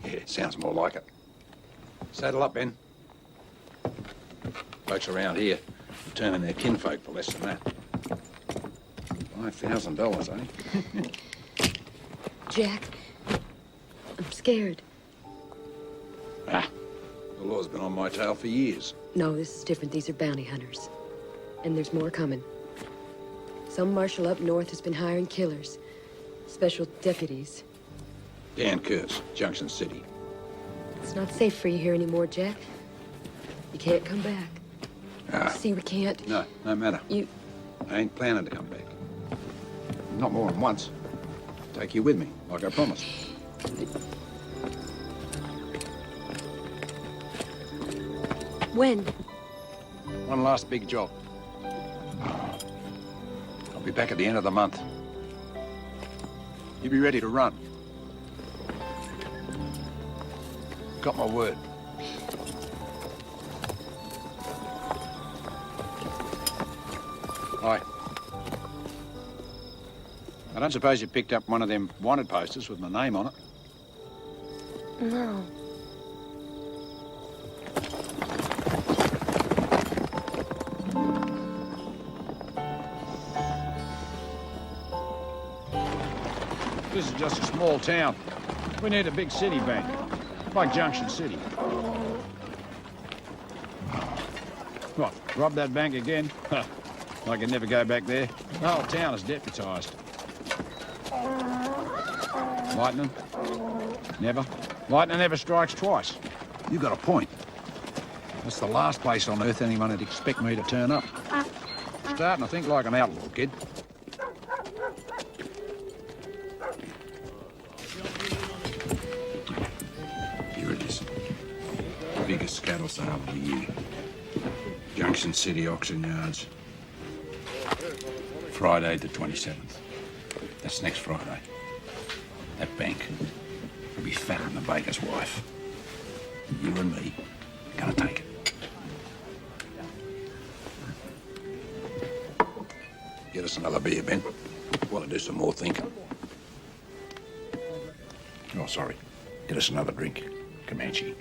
Yeah, sounds more like it. Saddle up, Ben. Folks around here are turning their kinfolk for less than that. $5,000, eh? Jack, I'm scared. Ah, the law's been on my tail for years. No, this is different. These are bounty hunters. And there's more coming. Some marshal up north has been hiring killers. Special deputies. Dan Kurtz, Junction City. It's not safe for you here anymore, Jack. You can't come back. Ah. See, we can't. No, no matter. I ain't planning to come back. Not more than once. Take you with me, like I promised. When? One last big job. I'll be back at the end of the month. You be ready to run. Got my word. Hi. I don't suppose you picked up one of them wanted posters with my name on it? No. This is just a small town. We need a big city bank, like Junction City. What, rob that bank again? Huh, I can never go back there. The whole town is deputized. Lightning? Never. Lightning never strikes twice. You got a point. That's the last place on earth anyone would expect me to turn up. Starting to think like an outlaw, kid. Here it is. The biggest cattle sale of the year. Junction City Auction Yards. Friday the 27th. That's next Friday. That bank will be fatter than the baker's wife. You and me are gonna take it. Get us another beer, Ben. Want to do some more thinking. Oh, sorry. Get us another drink, Comanche.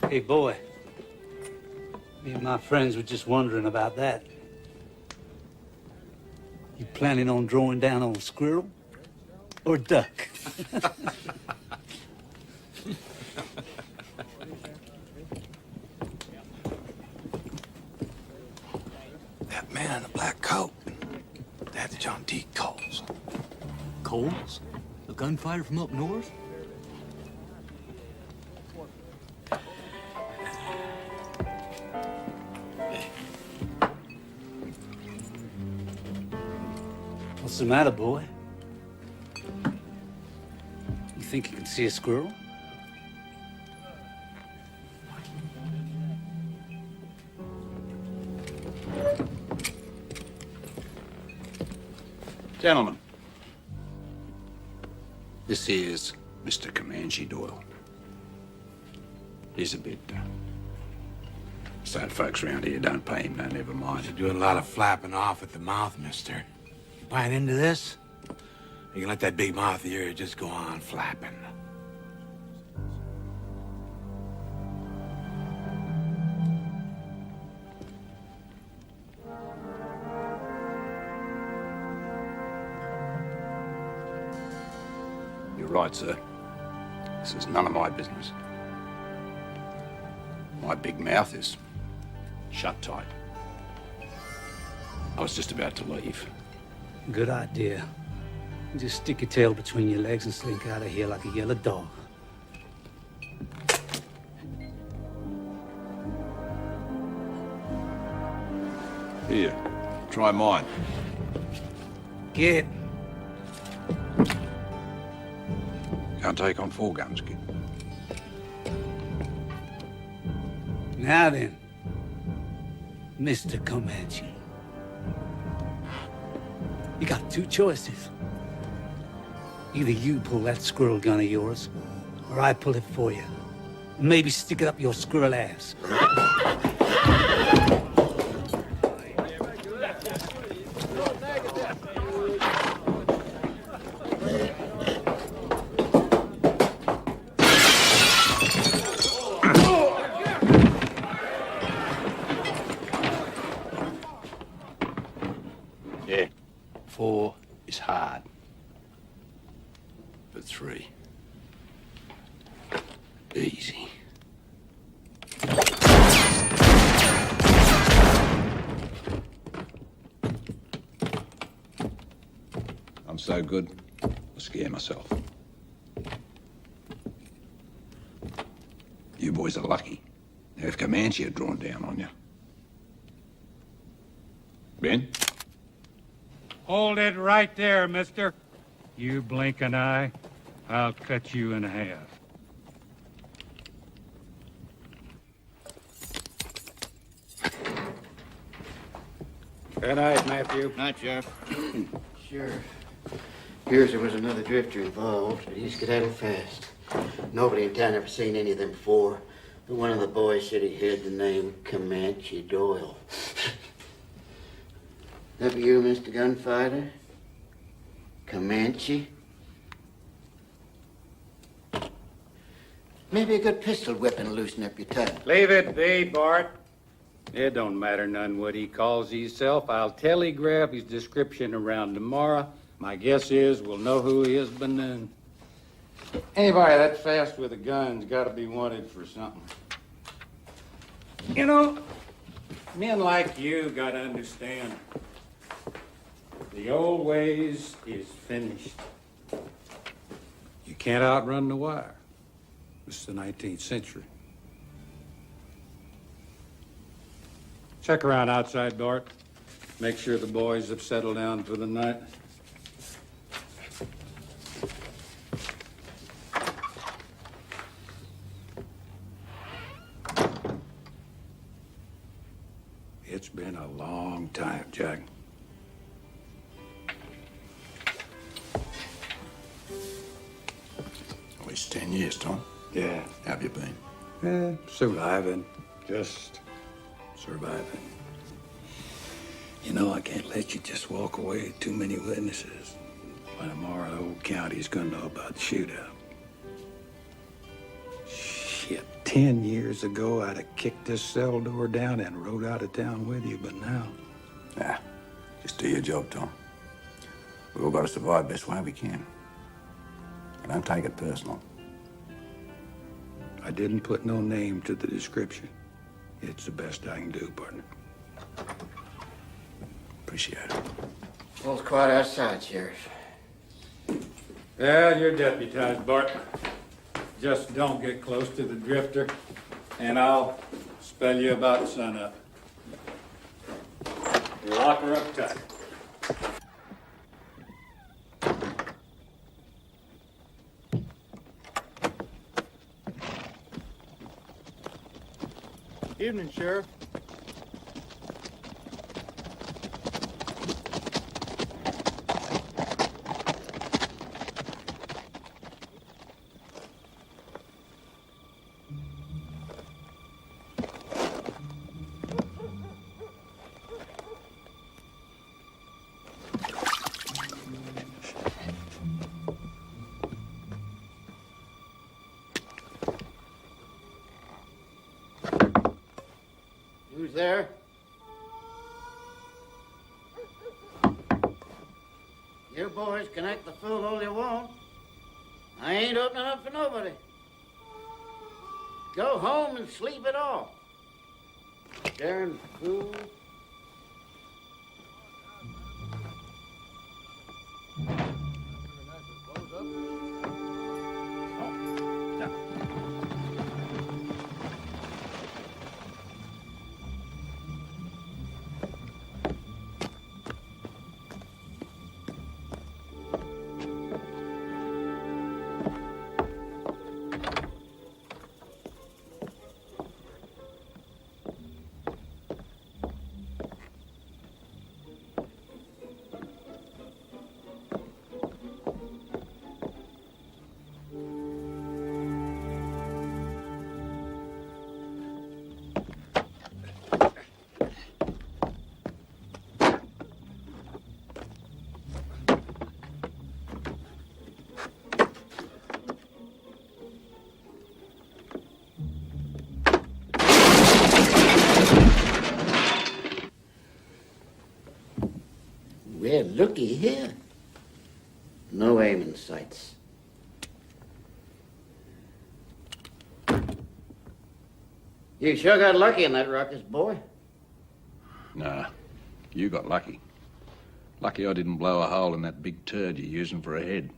Hey, boy. Me and my friends were just wondering about that. planning on drawing down on a squirrel or a duck? That man in the black coat, that's John D. Coles. Coles? A gunfighter from up north? What's the matter, boy? You think you can see a squirrel? Gentlemen, this is Mr. Comanche Doyle. He's a bit, sad folks around here don't pay him, no, never mind. You're doing a lot of flapping off at the mouth, mister. You buying into this? You can let that big mouth of yours just go on flapping. You're right, sir. This is none of my business. My big mouth is shut tight. I was just about to leave. Good idea. Just stick your tail between your legs and slink out of here like a yellow dog. Here, try mine. Get. Can't take on 4 guns, kid. Now then, Mr. Comanche. You got 2 choices. Either you pull that squirrel gun of yours, or I pull it for you. Maybe stick it up your squirrel ass. Yeah, 4 is hard. But 3, easy. I'm so good, I scare myself. You boys are lucky. Now, if Comanche had drawn down on you. Ben? Hold it right there, mister. You blink an eye, I'll cut you in half. Good night, Matthew. Night, Sheriff. Sure. Here's there was another drifter involved, but he skedaddled fast. Nobody in town ever seen any of them before, but one of the boys said he heard the name Comanche Doyle. That be you, Mr. Gunfighter? Comanche? Maybe a good pistol whipping will loosen up your tongue. Leave it be, Bart. It don't matter none what he calls himself. I'll telegraph his description around tomorrow. My guess is we'll know who he is by noon. Anybody that fast with a gun's got to be wanted for something. You know, men like you got to understand. The old ways is finished. You can't outrun the wire. It's the 19th century. Check around outside, Bart. Make sure the boys have settled down for the night. It's been a long time, Jack. At least 10 years, Tom. Yeah. How have you been? Surviving. Just surviving. You know, I can't let you just walk away with too many witnesses. By tomorrow, the whole county's gonna know about the shootout. Shit, 10 years ago, I'd have kicked this cell door down and rode out of town with you, but now... Just do your job, Tom. We all got to survive best way we can. I don't take it personal. I didn't put no name to the description. It's the best I can do, partner. Appreciate it. All's quiet outside, Sheriff. Well, you're deputized, Bart. Just don't get close to the drifter, and I'll spell you about sunup. Lock her up tight. Evening, Sheriff. Who's there? You boys can act the fool all you want. I ain't opening up for nobody. Go home and sleep it off. Darn fool. Well, looky here. No aiming sights. You sure got lucky in that ruckus, boy. Nah, you got lucky. Lucky I didn't blow a hole in that big turd you're using for a head.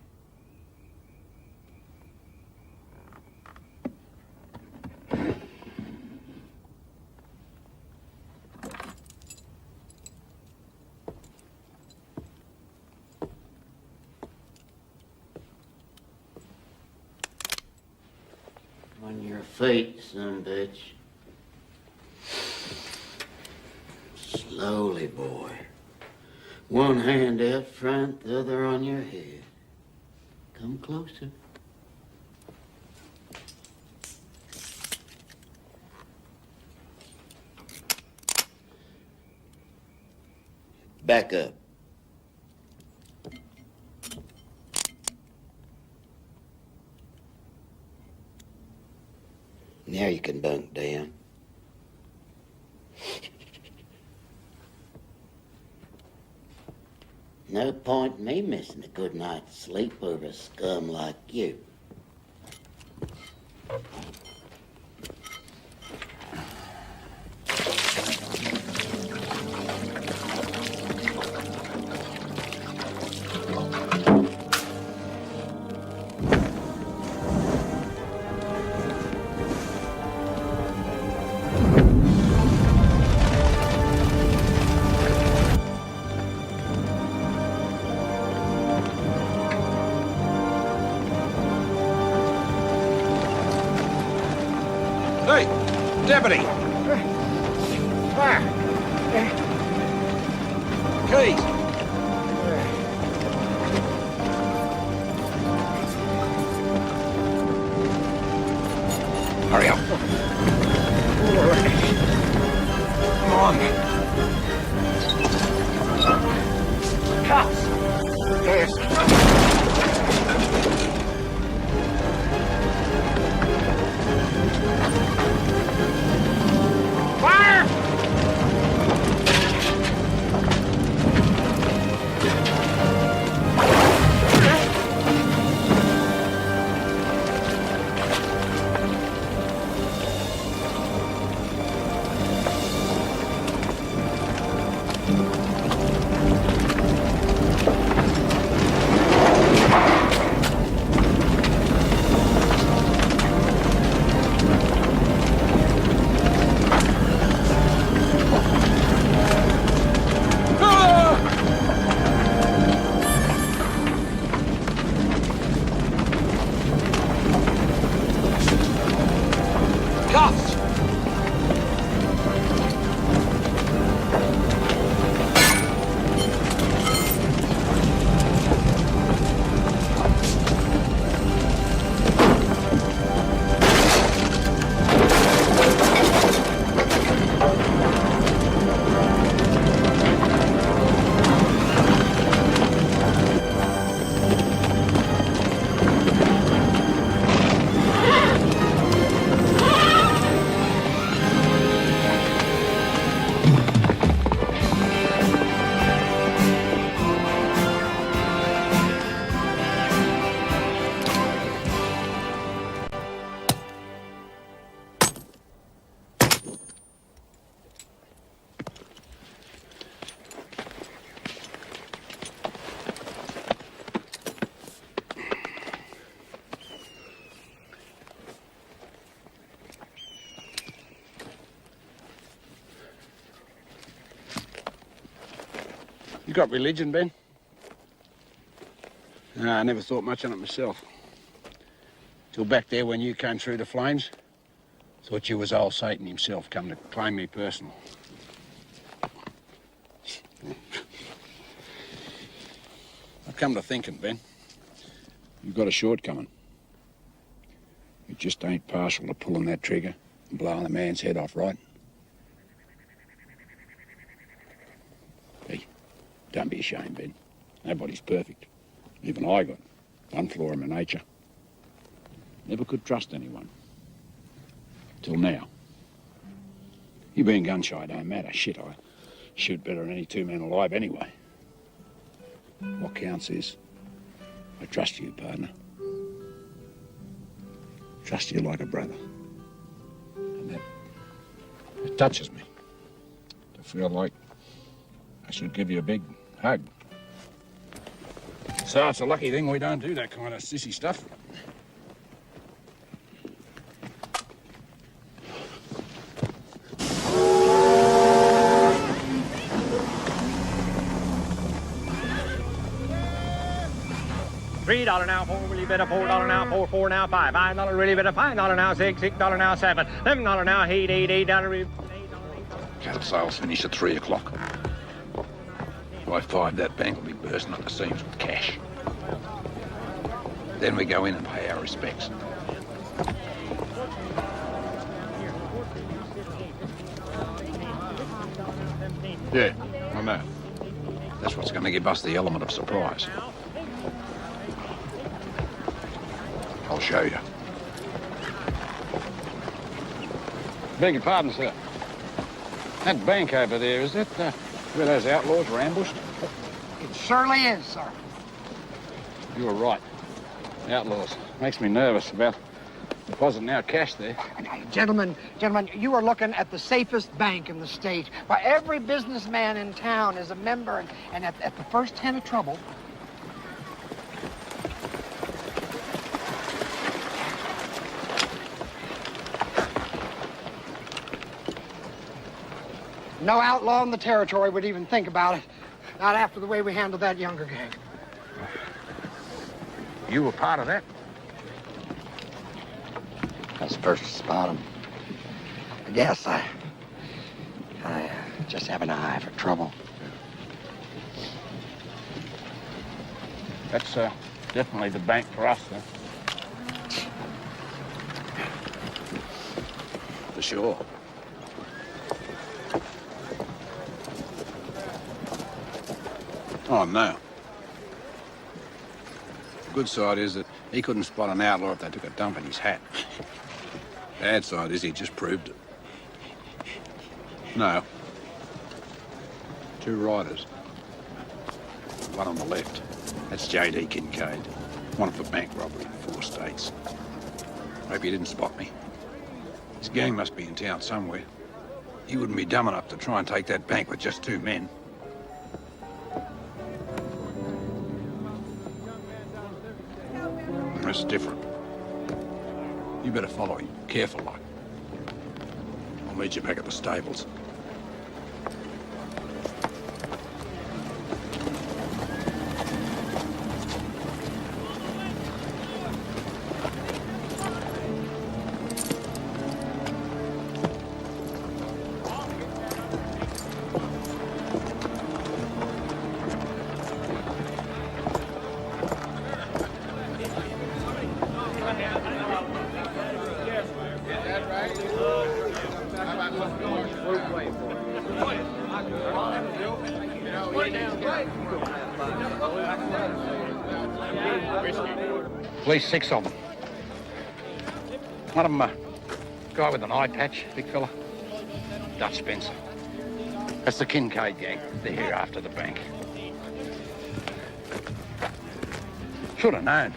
On your feet, son bitch. Slowly, boy. One hand out front, the other on your head. Come closer. Back up. Now you can bunk down. No point in me missing a good night's sleep over a scum like you. Hey, deputy! Keys! Hurry up. Come on. Cops! Yes. Fire! You got religion, Ben? No, I never thought much on it myself. Till back there when you came through the flames. Thought you was old Satan himself come to claim me personal. I've come to thinking, Ben. You've got a shortcoming. You just ain't partial to pulling that trigger and blowing a man's head off, right? Hey, don't be ashamed, Ben. Nobody's perfect. Even I got one flaw in my nature. Never could trust anyone. Till now. You being gun-shy don't matter. Shit, I shoot better than any two men alive anyway. What counts is I trust you, partner. Trust you like a brother. And that touches me. To feel like I should give you a big hug. So it's a lucky thing we don't do that kind of sissy stuff. $3 now, $4 really better, $4 now, $4 now, $5 really better, $5 now, $6 now, $7 $11 now, $8 really. Cattle sales finish at 3 o'clock. By 5, that bank will be bursting at the seams with cash. Then we go in and pay our respects. Yeah, I know. That's what's going to give us the element of surprise. I'll show you. Beg your pardon, sir. That bank over there, is that where those outlaws were ambushed? It surely is, sir. You were right. Outlaws. Makes me nervous about depositing our cash there. Gentlemen, you are looking at the safest bank in the state. Why, every businessman in town is a member, and at the first hint of trouble, no outlaw in the territory would even think about it. Not after the way we handled that younger gang. You were part of that? I was first to spot him. I guess I just have an eye for trouble. That's definitely the bank for us, then. For sure. Oh, no. The good side is that he couldn't spot an outlaw if they took a dump in his hat. Bad side is he just proved it. No. 2 riders. One on the left. That's J.D. Kincaid. Wanted for bank robbery in 4 states. Hope he didn't spot me. His gang must be in town somewhere. He wouldn't be dumb enough to try and take that bank with just 2 men. It's different. You better follow him. Careful, like. I'll meet you back at the stables. At least 6 of them. One of them, a guy with an eye patch, big fella. Dutch Spencer. That's the Kincaid gang. They're here after the bank. Should have known.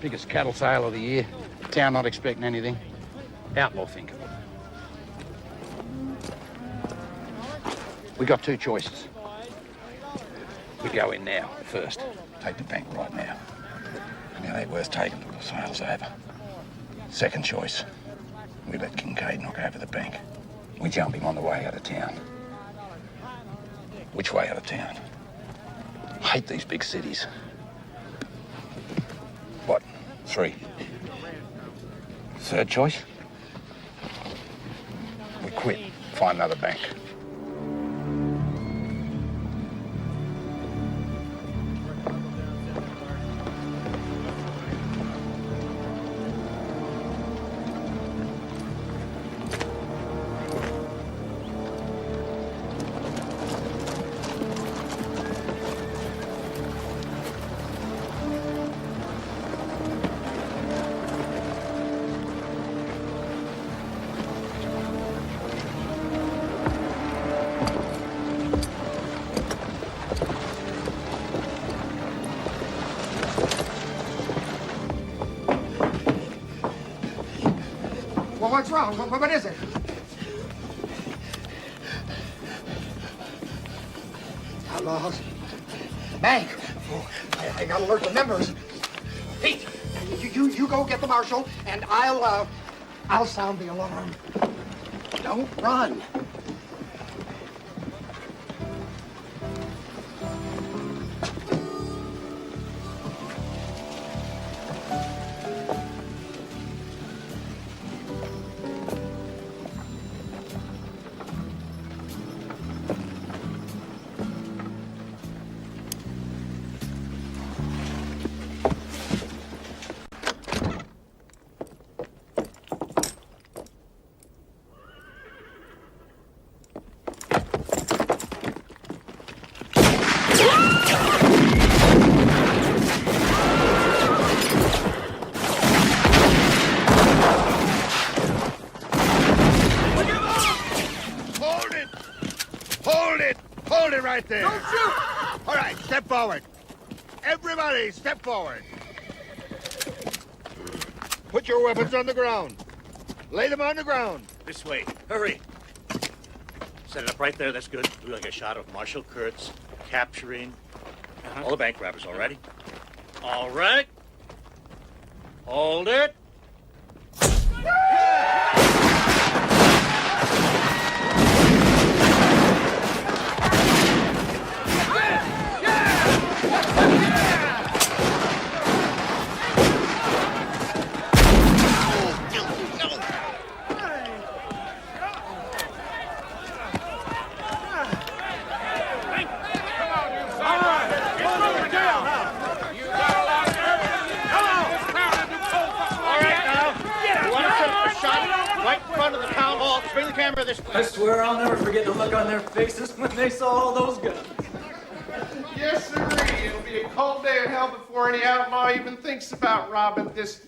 Biggest cattle sale of the year. Town not expecting anything. Outlaw think of it. We got 2 choices. We go in now, first. Take the bank right now. And it ain't worth taking till the sale's over. Second choice. We let Kincaid knock over the bank. We jump him on the way out of town. Which way out of town? I hate these big cities. What? 3? Third choice? We quit. Find another bank. Well, what's wrong? What is it? Outlaws. Bank. Oh, I gotta alert the members. Pete, you go get the marshal, and I'll sound the alarm. Don't run. Hold it right there. Don't shoot! All right, step forward. Everybody, step forward. Put your weapons on the ground. Lay them on the ground. This way. Hurry. Set it up right there. That's good. Do like a shot of Marshal Kurtz capturing all the bank robbers. All righty? All right. Hold it. I swear I'll never forget the look on their faces when they saw all those guns. Yes, sirree. It'll be a cold day of hell before any outlaw even thinks about robbing this.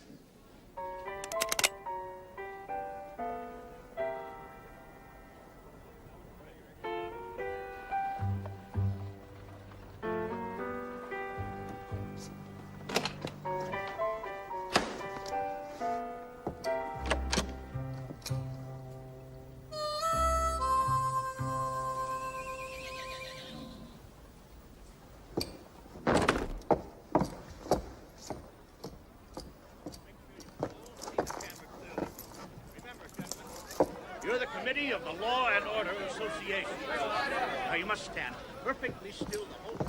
You're the committee of the Law and Order Association. Now you must stand perfectly still the whole time.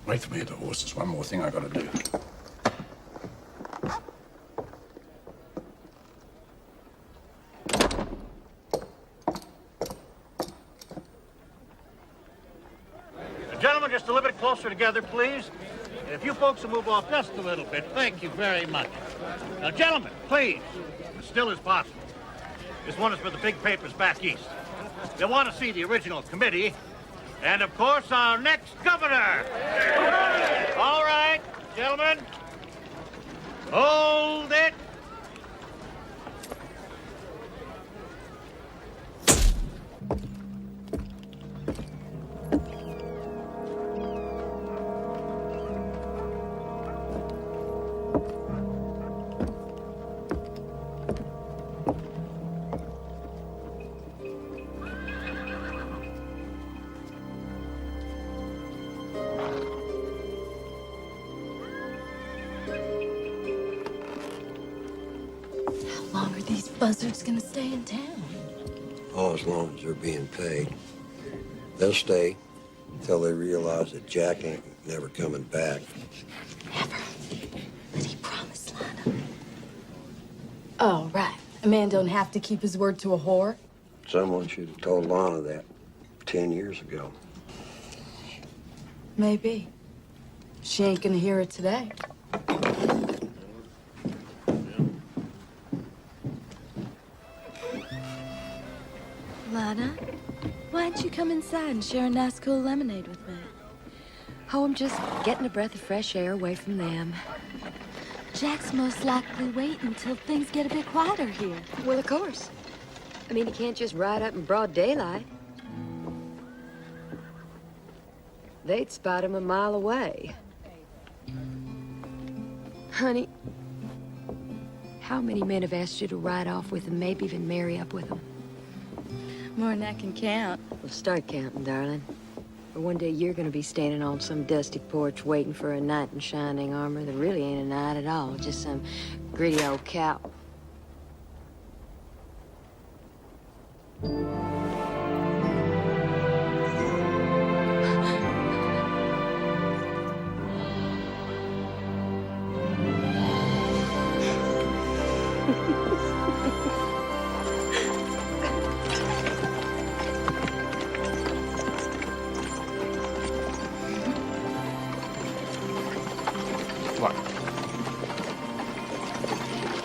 Wait for me at the horse. There's one more thing I gotta do. Gentlemen, just a little bit closer together, please. And if you folks will move off just a little bit, thank you very much. Now, gentlemen, please, as still as possible. This one is for the big papers back east. They want to see the original committee, and of course, our next governor. All right, gentlemen, hold it. these buzzards gonna stay in town? Oh, as long as they're being paid. They'll stay until they realize that Jack ain't never coming back. But he promised Lana. Oh, right. A man don't have to keep his word to a whore. Someone should have told Lana that 10 years ago. Maybe. She ain't gonna hear it today. Lana, why don't you come inside and share a nice cool lemonade with me? Oh, I'm just getting a breath of fresh air away from them. Jack's most likely waiting until things get a bit quieter here. Well, of course. I mean, he can't just ride up in broad daylight. They'd spot him a mile away. Honey, how many men have asked you to ride off with them, maybe even marry up with them? More than I can count. Well, start counting, darling. Or one day you're gonna be standing on some dusty porch waiting for a knight in shining armor that really ain't a knight at all, just some gritty old cow.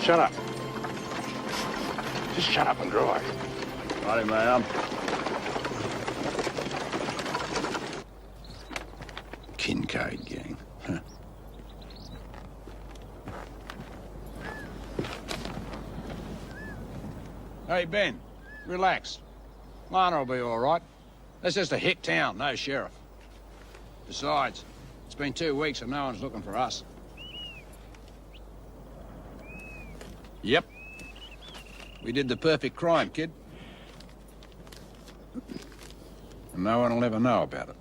Shut up. Just shut up and drive. Righty, ma'am. Kincaid gang. Huh. Hey, Ben, relax. Lana will be all right. That's just a hick town, no sheriff. Besides, it's been 2 weeks and no one's looking for us. Yep. We did the perfect crime, kid. And no one will ever know about it.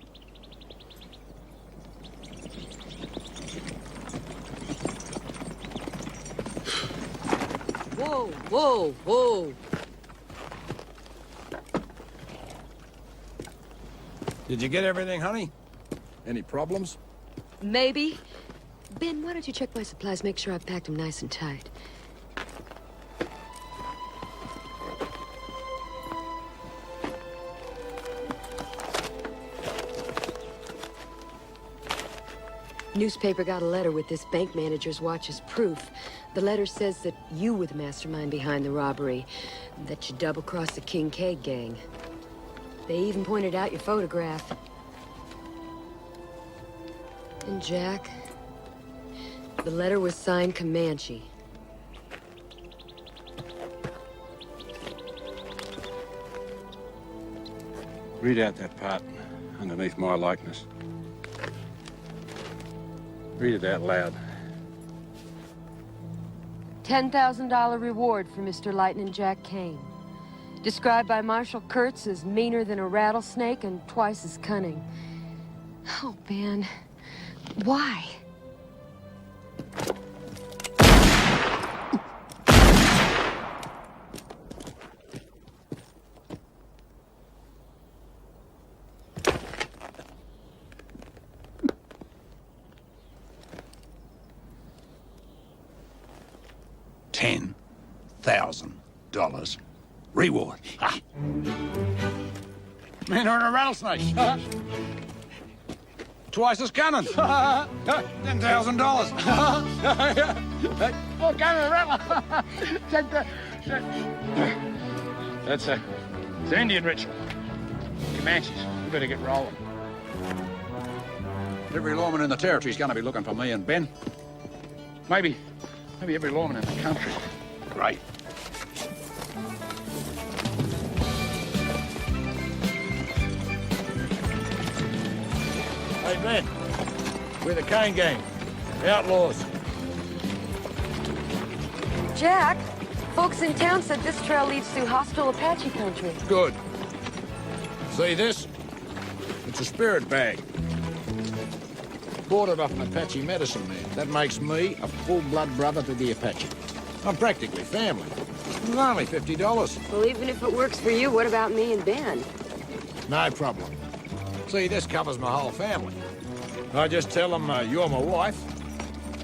Whoa, whoa, whoa. Did you get everything, honey? Any problems? Maybe. Ben, why don't you check my supplies, make sure I've packed them nice and tight. Newspaper got a letter with this bank manager's watch as proof. The letter says that you were the mastermind behind the robbery, that you double-crossed the Kincaid gang. They even pointed out your photograph. And Jack, the letter was signed Comanche. Read out that part underneath my likeness. Read it out loud. $10,000 reward for Mr. Lightning Jack Kane. Described by Marshal Kurtz as meaner than a rattlesnake and twice as cunning. Oh, Ben. Why? $10,000 reward. Ha! Man, are in a rattlesnake. Twice as cunning. $10,000. Oh, cannon rattle. That's it's an Indian ritual. Comanches. You better get rolling. Every lawman in the territory's gonna be looking for me and Ben. Maybe every lawman in the country. Right. Hey, Ben. We're the Kane gang. The outlaws. Jack, folks in town said this trail leads through hostile Apache country. Good. See this? It's a spirit bag. Bought it off an Apache medicine man. That makes me a full-blood brother to the Apache. I'm practically family. Only $50. Well, even if it works for you, what about me and Ben? No problem. See, this covers my whole family. I just tell them you're my wife,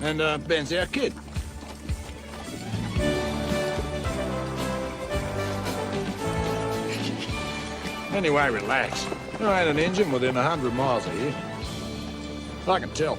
and Ben's our kid. Anyway, relax. There ain't an engine within 100 miles of here. I can tell.